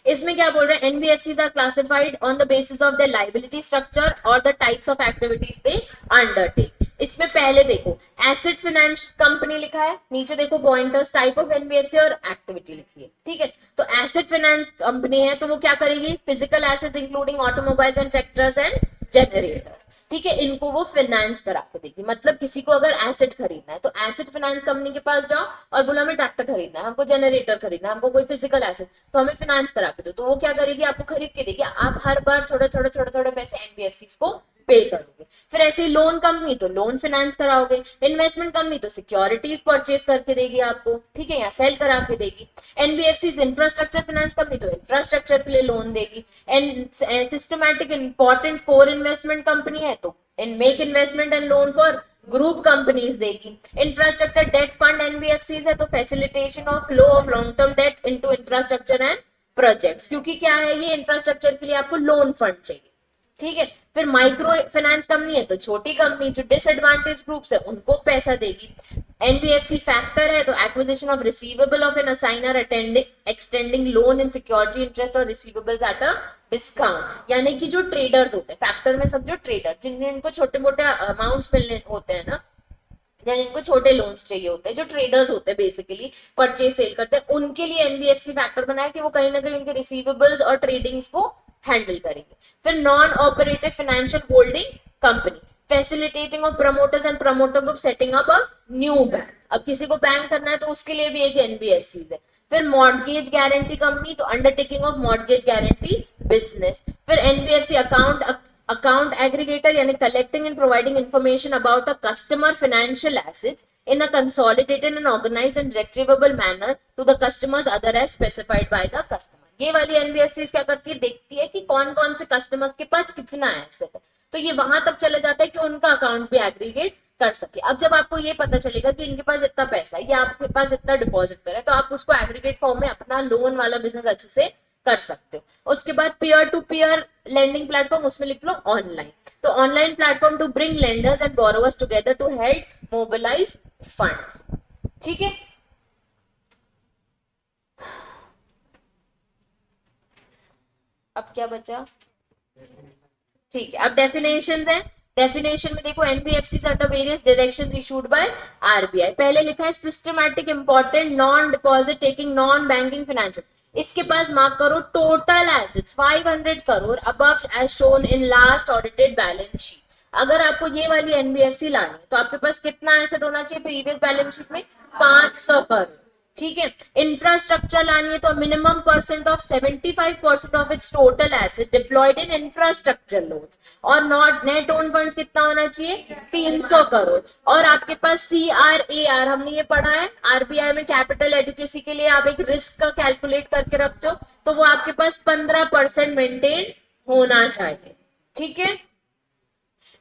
इसमें क्या बोल रहे हैं, NBFCs are classified on the basis of the liability structure और the types of activities they undertake. इसमें पहले देखो एसेट फाइनेंस कंपनी लिखा है, नीचे देखो पॉइंटर्स टाइप ऑफ एनबीएफसी और एक्टिविटी लिखी है. ठीक है, तो एसेट फाइनेंस कंपनी है तो वो क्या करेगी, physical assets including automobiles and tractors and generators. ठीक है, इनको वो फाइनेंस करा के देगी. मतलब किसी को अगर एसेट खरीदना है तो एसेट फाइनेंस कंपनी के पास जाओ और बोलो हमें ट्रैक्टर खरीदना है, हमको जनरेटर खरीदना है, हमको कोई फिजिकल एसेट, तो हमें फाइनेंस करा के दो. तो वो क्या करेगी, आपको खरीद के देगी, आप हर बार छोटे पैसे एनबीएफसी को पे करोगे. फिर ऐसे लोन कंपनी तो लोन फाइनेंस कराओगे, इन्वेस्टमेंट कंपनी तो सिक्योरिटीज परचेज करके देगी आपको. ठीक है, या सेल करा के देगी. एनबीएफसी इंफ्रास्ट्रक्चर फाइनेंस कंपनी तो इंफ्रास्ट्रक्चर के लिए लोन देगी. And systematic important core investment company है तो in make investment and loan for group companies देगी. इंफ्रास्ट्रक्चर डेट फंड एनबीएफसी है तो facilitation of flow of long term debt into infrastructure and projects, क्योंकि क्या है ये इंफ्रास्ट्रक्चर के लिए आपको लोन फंड चाहिए. ठीक है, फिर माइक्रो फाइनेंस कंपनी है तो छोटी कंपनी जो डिसएडवांटेज ग्रुप्स है उनको पैसा देगी. एनबीएफसी फैक्टर है तो acquisition of receivable of an assignor extending loan in security interest और रिसीवेबल्स एट अ डिस्काउंट. यानी कि जो ट्रेडर्स होते हैं, फैक्टर में समझो ट्रेडर जिनको छोटे मोटे अमाउंट्स मिलने होते हैं ना, या जिनको छोटे लोन्स चाहिए होते हैं, जो ट्रेडर्स होते हैं बेसिकली परचेज सेल करते हैं, उनके लिए एनबीएफसी फैक्टर बनाया कि वो कहीं ना कहीं उनके रिसीवेबल्स और ट्रेडिंग्स को हैंडल करेंगे. फिर non operative financial holding company facilitating of promoters and promoter group setting up a new bank. अब किसी को बैंक करना है तो उसके लिए भी एक एनबीएफसी है. फिर मॉर्गेज गारंटी कंपनी तो undertaking of mortgage guarantee business. फिर एनबीएफसी अकाउंट एग्रीगेटर यानी collecting and providing information about a customer financial assets in a consolidated and organized and retrievable manner to the customers other as specified by the customer. ये वाली NBFC क्या करती है, देखती है कि कौन कौन से कस्टमर्स के पास कितना एसेट है, तो ये वहां तक चले जाता है कि उनका अकाउंट भी एग्रीगेट कर सके. अब जब आपको ये पता चलेगा कि इनके पास इतना पैसा है, ये आपके पास इतना डिपॉजिट करे, तो आप उसको एग्रीगेट फॉर्म में अपना लोन वाला बिजनेस अच्छे से कर सकते हो. उसके बाद peer to peer lending platform, उसमें लिख लो ऑनलाइन. तो online platform to bring lenders and borrowers together to help mobilise funds. ठीक है, अब क्या बचा, ठीक है। अब डेफिनेशंस है, डेफिनेशन में देखो NBFCs under various directions issued by RBI. पहले लिखा है systematic important non deposit taking non banking financial, इसके पास मार्क करो total assets 500 crore above as shown in last audited balance sheet. अगर आपको ये वाली एनबीएफसी लानी है तो आपके पास कितना एसेट होना चाहिए प्रीवियस बैलेंस शीट में, 500 करोड़, ठीक है। इंफ्रास्ट्रक्चर लानी है तो minimum percent of 75% of its total asset deployed in infrastructure loans, और नॉट नेट ओन फंड्स कितना होना चाहिए 300 करोड़। और आपके पास CRAR हमने ये पढ़ा है आरबीआई में कैपिटल एडिक्वेसी के लिए आप एक रिस्क का कैलकुलेट करके रखते हो, तो वो आपके पास 15% मेंटेन होना चाहिए, ठीक है।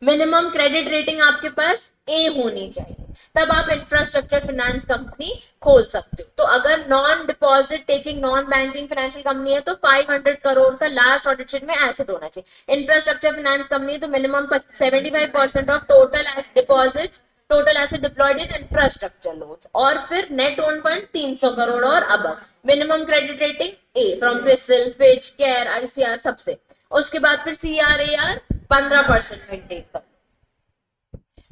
मिनिमम क्रेडिट रेटिंग आपके पास ए होनी चाहिए, तब आप इंफ्रास्ट्रक्चर फाइनेंस कंपनी खोल सकते हो। तो अगर non deposit taking non banking financial company है तो 500 करोड़ का लास्ट ऑडिट शीट में एसेट होना चाहिए। इंफ्रास्ट्रक्चर फाइनेंस कंपनी है तो minimum 75% of total deposits, total asset deployed in infrastructure loans, और फिर नेट ओन फंड 300 करोड़ और above. Minimum credit rating A from CRISIL, Fitch, CARE, ICR सबसे। उसके बाद फिर CRAR 15% मेंटेन कर।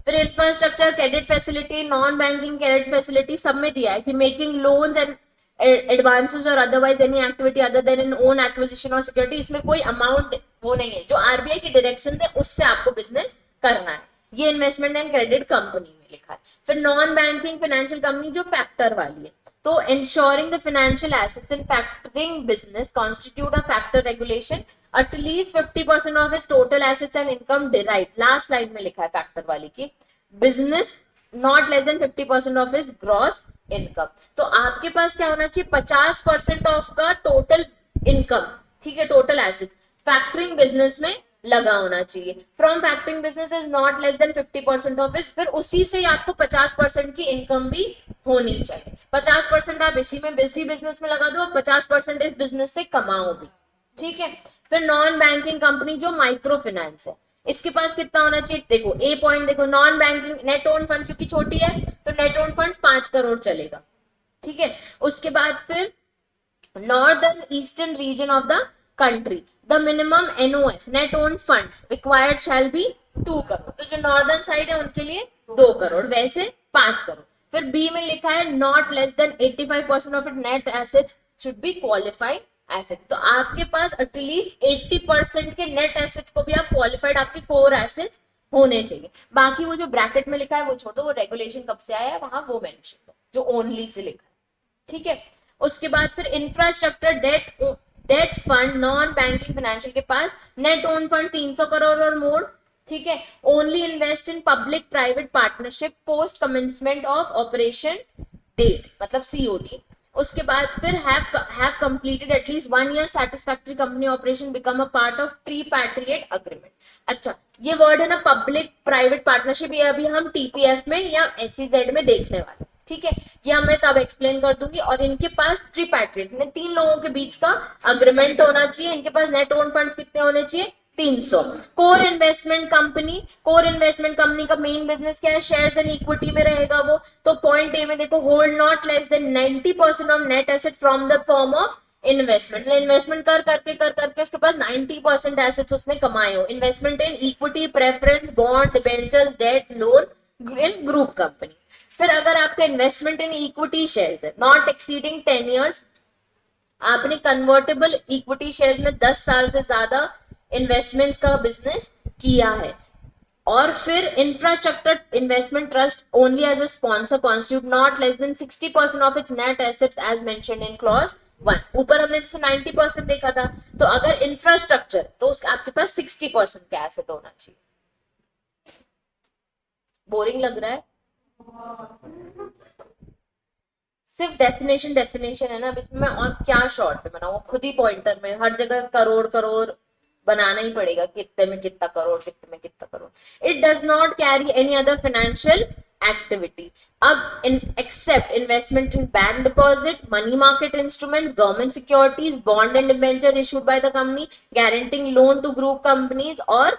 फिर infrastructure credit facility, non banking credit facility सब में दिया है कि मेकिंग लोन्स एंड एडवांसेस और otherwise any activity other then in own acquisition और सिक्योरिटी, इसमें कोई अमाउंट वो नहीं है, जो आरबीआई की डायरेक्शन है उससे आपको बिजनेस करना है। ये इन्वेस्टमेंट एंड क्रेडिट कंपनी में लिखा है। फिर नॉन बैंकिंग फाइनेंशियल कंपनी जो फैक्टर वाली है, तो ensuring the financial assets in factoring business constitute a factor regulation at least 50% of its total assets and income derived, last slide में लिखा है फैक्टर वाली की, business not less than 50% of its gross income। तो आपके पास क्या होना चाहिए 50% ऑफ का टोटल इनकम, ठीक है, टोटल एसेट फैक्टरिंग बिजनेस में लगा होना चाहिए। From factoring business is not less then 50% of it, फिर उसी से आपको 50% की इनकम भी होनी चाहिए। 50% आप इसी बिजनेस में लगा दो, 50% इस बिजनेस से कमाओ भी, ठीक है। फिर नॉन बैंकिंग कंपनी जो माइक्रो फाइनेंस है, इसके पास कितना होना चाहिए, देखो ए पॉइंट देखो, non banking net own fund क्योंकि छोटी है तो नेट ओन फंड 5 करोड़ चलेगा, ठीक है। उसके बाद फिर northern eastern region of the country, the minimum NOF net own funds required shall be 2 crore, तो जो नॉर्दर्न साइड है उनके लिए 2 करोड़, वैसे 5 करोड़। फिर बी में लिखा है not less then 85% of it net assets should be qualified asset, तो आपके पास एटलीस्ट 80% के नेट एसेट्स को भी आप क्वालिफाइड आपके कोर एसेट्स होने चाहिए। बाकी वो जो ब्रैकेट में लिखा है वो छोड़ो, वो रेगुलेशन कब से आया है वहां वो मेंशन है, जो ओनली से लिखा है, ठीक है। उसके बाद फिर infrastructure debt fund non banking financial के पास नेट ओन फंड 300 करोड़ और मोर, ठीक है। Only invest in public private partnership post commencement of operation date, मतलब COD। उसके बाद फिर have completed at least 1 year satisfactory company operation, become a part of tripartite agreement. अच्छा, ये वर्ड है ना पब्लिक प्राइवेट पार्टनरशिप, ये अभी हम TPF में या SEZ में देखने वाले, ठीक है। ये मैं तब एक्सप्लेन कर दूंगी। और इनके पास ट्रीपैट्रिएट ने 3 लोगों के बीच का अग्रीमेंट होना चाहिए। इनके पास नेट ओन फंड्स कितने होने चाहिए 300। Core investment company, core investment company का मेन बिजनेस क्या है, शेयर्स एंड इक्विटी में रहेगा वो, तो पॉइंट ए में देखो hold not less than 90% of net asset from the form of investment, investment कर करके उसके पास 90% एसेट्स उसने कमाए हो। Investment in equity, preference, bond, debentures, debt, loan in group company. फिर अगर आपका इन्वेस्टमेंट इन इक्विटी शेयर्स है नॉट एक्सीडिंग 10 इयर्स, आपने कन्वर्टेबल इक्विटी शेयर्स में 10 साल से ज्यादा इन्वेस्टमेंट्स का बिजनेस किया है। और फिर infrastructure investment trust only as a sponsor constitute not less than 60% of its net assets as mentioned in clause 1। ऊपर हमने जैसे 90% देखा था, तो अगर इंफ्रास्ट्रक्चर तो आपके पास 60% का एसेट होना चाहिए। बोरिंग लग रहा है? सिर्फ डेफिनेशन है ना, अब इसमें मैं और क्या शॉर्ट में बनाऊं, खुद ही पॉइंटर में हर जगह करोड़ करोड़ बनाना ही पड़ेगा, कितने में कितना करोड़, कितने में कितना crore. It does not carry any other financial activity. अब except investment in bank deposit, money market instruments, government securities, bond and debenture issued by the company, guaranteeing loan to group companies और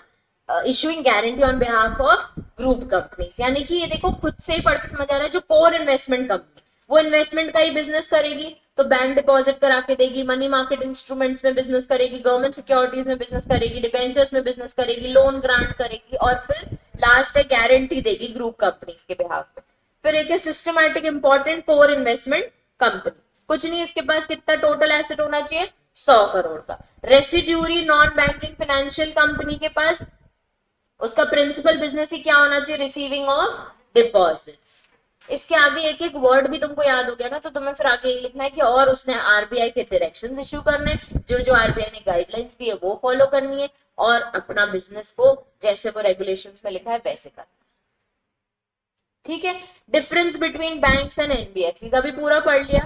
issuing guarantee on behalf of group companies. यानी कि ये देखो खुद से ही पढ़ के समझ आ रहा है, जो कोर इन्वेस्टमेंट कंपनी वो इन्वेस्टमेंट का ही बिजनेस करेगी, तो बैंक डिपॉजिट करा के देगी, मनी मार्केट इंस्ट्रूमेंट्स में बिजनेस करेगी, गवर्नमेंट सिक्योरिटीज में बिजनेस करेगी, डिबेंचर्स में बिजनेस करेगी, लोन ग्रांट करेगी, और फिर लास्ट है गारंटी देगी ग्रुप कंपनीज के बिहाफ में। फिर एक है systematic important core investment company, कुछ नहीं, इसके पास कितना टोटल एसेट होना चाहिए, 100 करोड़ का। Residuary non banking financial company के पास उसका प्रिंसिपल बिजनेस ही क्या होना चाहिए, रिसीविंग ऑफ डिपॉजिट्स। इसके आगे एक एक वर्ड भी तुमको याद हो गया ना, तो तुम्हें फिर आगे ये लिखना है कि और उसने आरबीआई के डायरेक्शंस इश्यू करने, जो जो आरबीआई ने गाइडलाइंस दी है वो फॉलो करनी है, और अपना बिजनेस को जैसे वो रेगुलेशंस में लिखा है वैसे करना। ठीक है, difference between banks and NBFCs अभी पूरा पढ़ लिया।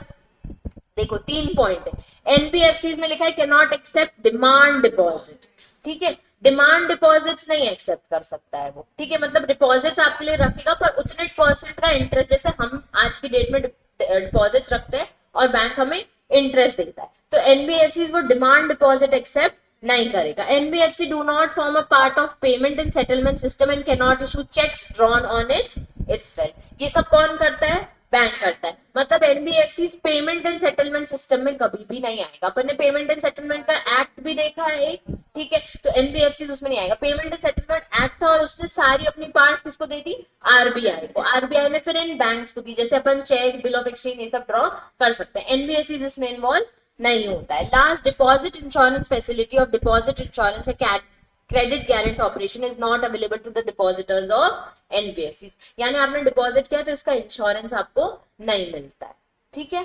देखो 3 पॉइंट है, एनबीएफसीज में लिखा है can not accept demand deposit. ठीक है, डिमांड डिपॉजिट्स नहीं एक्सेप्ट कर सकता है वो। ठीक है, मतलब डिपॉजिट्स आपके लिए रखेगा पर उतने % का इंटरेस्ट, जैसे हम आज की डेट में डिपॉजिट्स रखते हैं और बैंक हमें इंटरेस्ट देता है, तो एनबीएफसीज वो डिमांड डिपॉजिट एक्सेप्ट नहीं करेगा। NBFC do not form a part of payment and settlement system and can not issue cheques drawn on itself. ये सब कौन करता है, बैंक करता है। मतलब NBFC payment and settlement system में कभी भी नहीं आएगा। अपन ने पेमेंट एंड सेटलमेंट का एक्ट भी देखा है एक, ठीक है, तो एनबीएफसी उसमें नहीं आएगा। पेमेंट एंड सेटलमेंट एक्ट था और उसने सारी अपनी पार्ट्स किसको दे दी, आरबीआई को। आरबीआई ने फिर इन बैंक्स को दी, जैसे अपन चेक्स, बिल ऑफ एक्सचेंज ये सब ड्रॉ कर सकते हैं। एनबीएफसी इसमें इन्वॉल्व नहीं होता है। Last, deposit insurance facility of deposit insurance है credit guarantee operation is not available to the depositors of NBFCs। यानी आपने डिपॉजिट किया तो इसका इंश्योरेंस आपको नहीं मिलता है। ठीक है,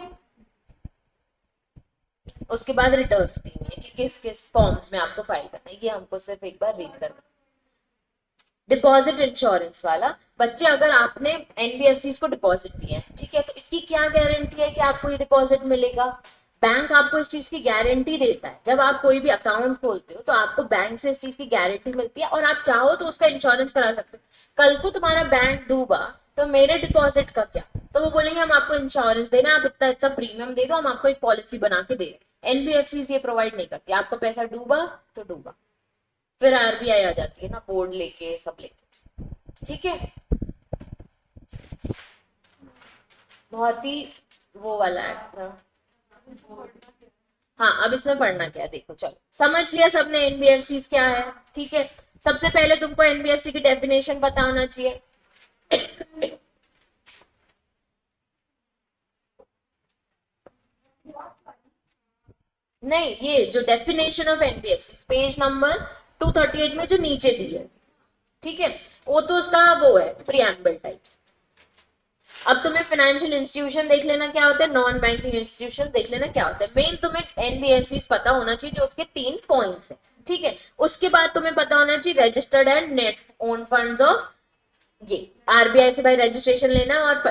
उसके बाद रिटर्न्स दी है कि किस किस फॉर्म्स में आपको फाइल करना है, ये हमको सिर्फ एक बार रीड करना। डिपॉजिट इंश्योरेंस वाला, बच्चे अगर आपने एनबीएफसी को डिपॉजिट दिया है, ठीक है, तो इसकी क्या गारंटी है कि आपको ये डिपॉजिट मिलेगा। बैंक आपको इस चीज की गारंटी देता है। जब आप कोई भी अकाउंट खोलते हो तो आपको बैंक से इस चीज की गारंटी मिलती है, और आप चाहो तो उसका इंश्योरेंस करा सकते हो। कल को तुम्हारा बैंक डूबा तो मेरे डिपॉजिट का क्या, तो वो बोलेंगे हम आपको इंश्योरेंस देना, आप इतना इतना प्रीमियम दे दो, हम आपको एक पॉलिसी बना के दे रहे। एनबीएफसी ये प्रोवाइड नहीं करती। आपका पैसा डूबा तो डूबा, फिर आरबीआई आ जाती है ना, बोर्ड लेके सब लेके। ठीक है, बहुत ही वो वाला एक्ट था। हाँ, अब इसमें पढ़ना क्या है, देखो चलो समझ लिया सबने एनबीएफसी क्या है। ठीक है, सबसे पहले तुमको एनबीएफसी की डेफिनेशन पता होना चाहिए। नहीं, ये जो definition of NBFC page number 238 में जो नीचे दी है, ठीक है, वो तो उसका वो है प्रीएम्बल टाइप्स। अब तुम्हें फाइनेंशियल इंस्टीट्यूशन देख लेना क्या होता है, नॉन बैंकिंग इंस्टीट्यूशन देख लेना क्या होता है। मेन तुम्हें एनबीएफसी पता होना चाहिए, जो उसके 3 पॉइंट्स है। ठीक है, उसके बाद तुम्हें पता होना चाहिए registered and net own funds of, ये आरबीआई से भाई रजिस्ट्रेशन लेना, और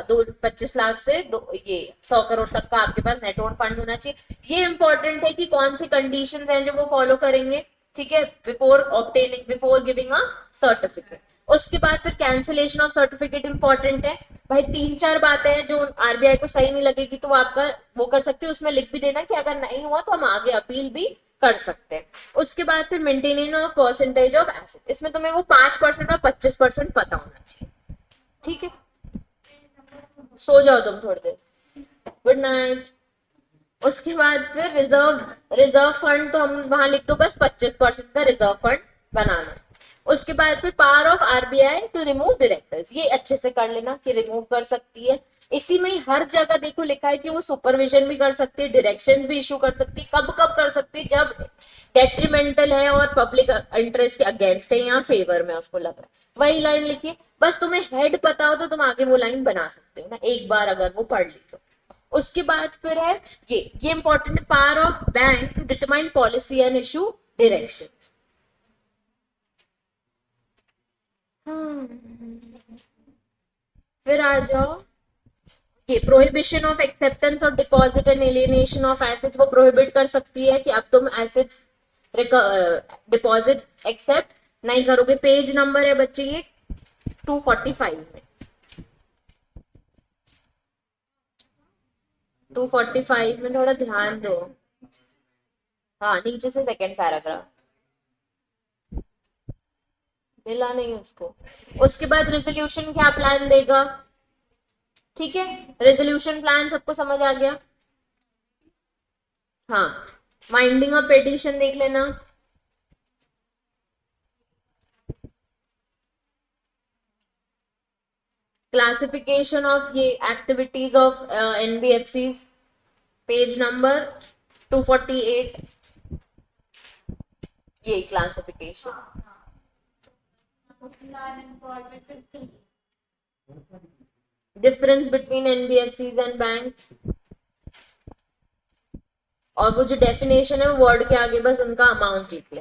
25 लाख से ये 100 करोड़ तक का आपके पास नेट ओन फंड होना चाहिए। ये इंपॉर्टेंट है कि कौन सी कंडीशंस हैं जो वो फॉलो करेंगे। ठीक है, बिफोर गिविंग अ सर्टिफिकेट। उसके बाद फिर कैंसिलेशन ऑफ सर्टिफिकेट इंपॉर्टेंट है भाई। 3-4 बातें हैं जो आरबीआई को सही नहीं लगेगी तो वो आपका वो कर सकते हो, उसमें लिख भी देना कि अगर नहीं हुआ तो हम आगे अपील भी कर सकते हैं। उसके बाद फिर maintaining of percentage of asset, इसमें तुम्हें वो 5% और 25% पता होना चाहिए। ठीक है, सो जाओ तुम थोड़ी देर, गुड नाइट। उसके बाद फिर रिजर्व फंड, तो हम वहां लिख दो बस 25% का रिजर्व फंड बनाना है। उसके बाद फिर power of RBI to remove directors, ये अच्छे से कर लेना कि रिमूव कर सकती है। इसी में हर जगह देखो लिखा है कि वो सुपरविजन भी कर सकती है, डायरेक्शन भी इशू कर सकती है। कब कब कर सकती है, जब डेट्रीमेंटल है और पब्लिक इंटरेस्ट के अगेंस्ट है या फेवर में उसको लग रहा है, वही लाइन लिखिए। बस तुम्हें हेड पता हो तो तुम आगे वो लाइन बना सकते हो ना, एक बार अगर वो पढ़ ली तो। उसके बाद फिर है ये important, power of bank to determine policy and issue direction. फिर आ जाओ ये प्रोहिबिशन ऑफ एक्सेप्टेंस और deposit and alienation of assets, वो प्रोहिबिट कर सकती है कि अब तुम एसेट्स डिपॉजिट एक्सेप्ट नहीं करोगे। पेज नंबर है बच्चे ये 245 में, 245 में थोड़ा ध्यान दो। हाँ, नीचे से सेकंड पैराग्राफ मिला नहीं उसको। उसके बाद रेजोल्यूशन क्या प्लान देगा। ठीक है, रेजोल्यूशन प्लान सबको समझ आ गया। हाँ, माइंडिंग अ पेटिशन देख लेना। क्लासिफिकेशन ऑफ ये activities of NBFCs, page number 248, ये classification. Difference between NBFCs and bank, और वो जो डेफिनेशन है वो वर्ड के आगे बस उनका अमाउंट लिख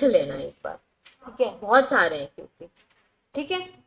लेना एक बार, ठीक है, बहुत सारे हैं क्योंकि, ठीक है।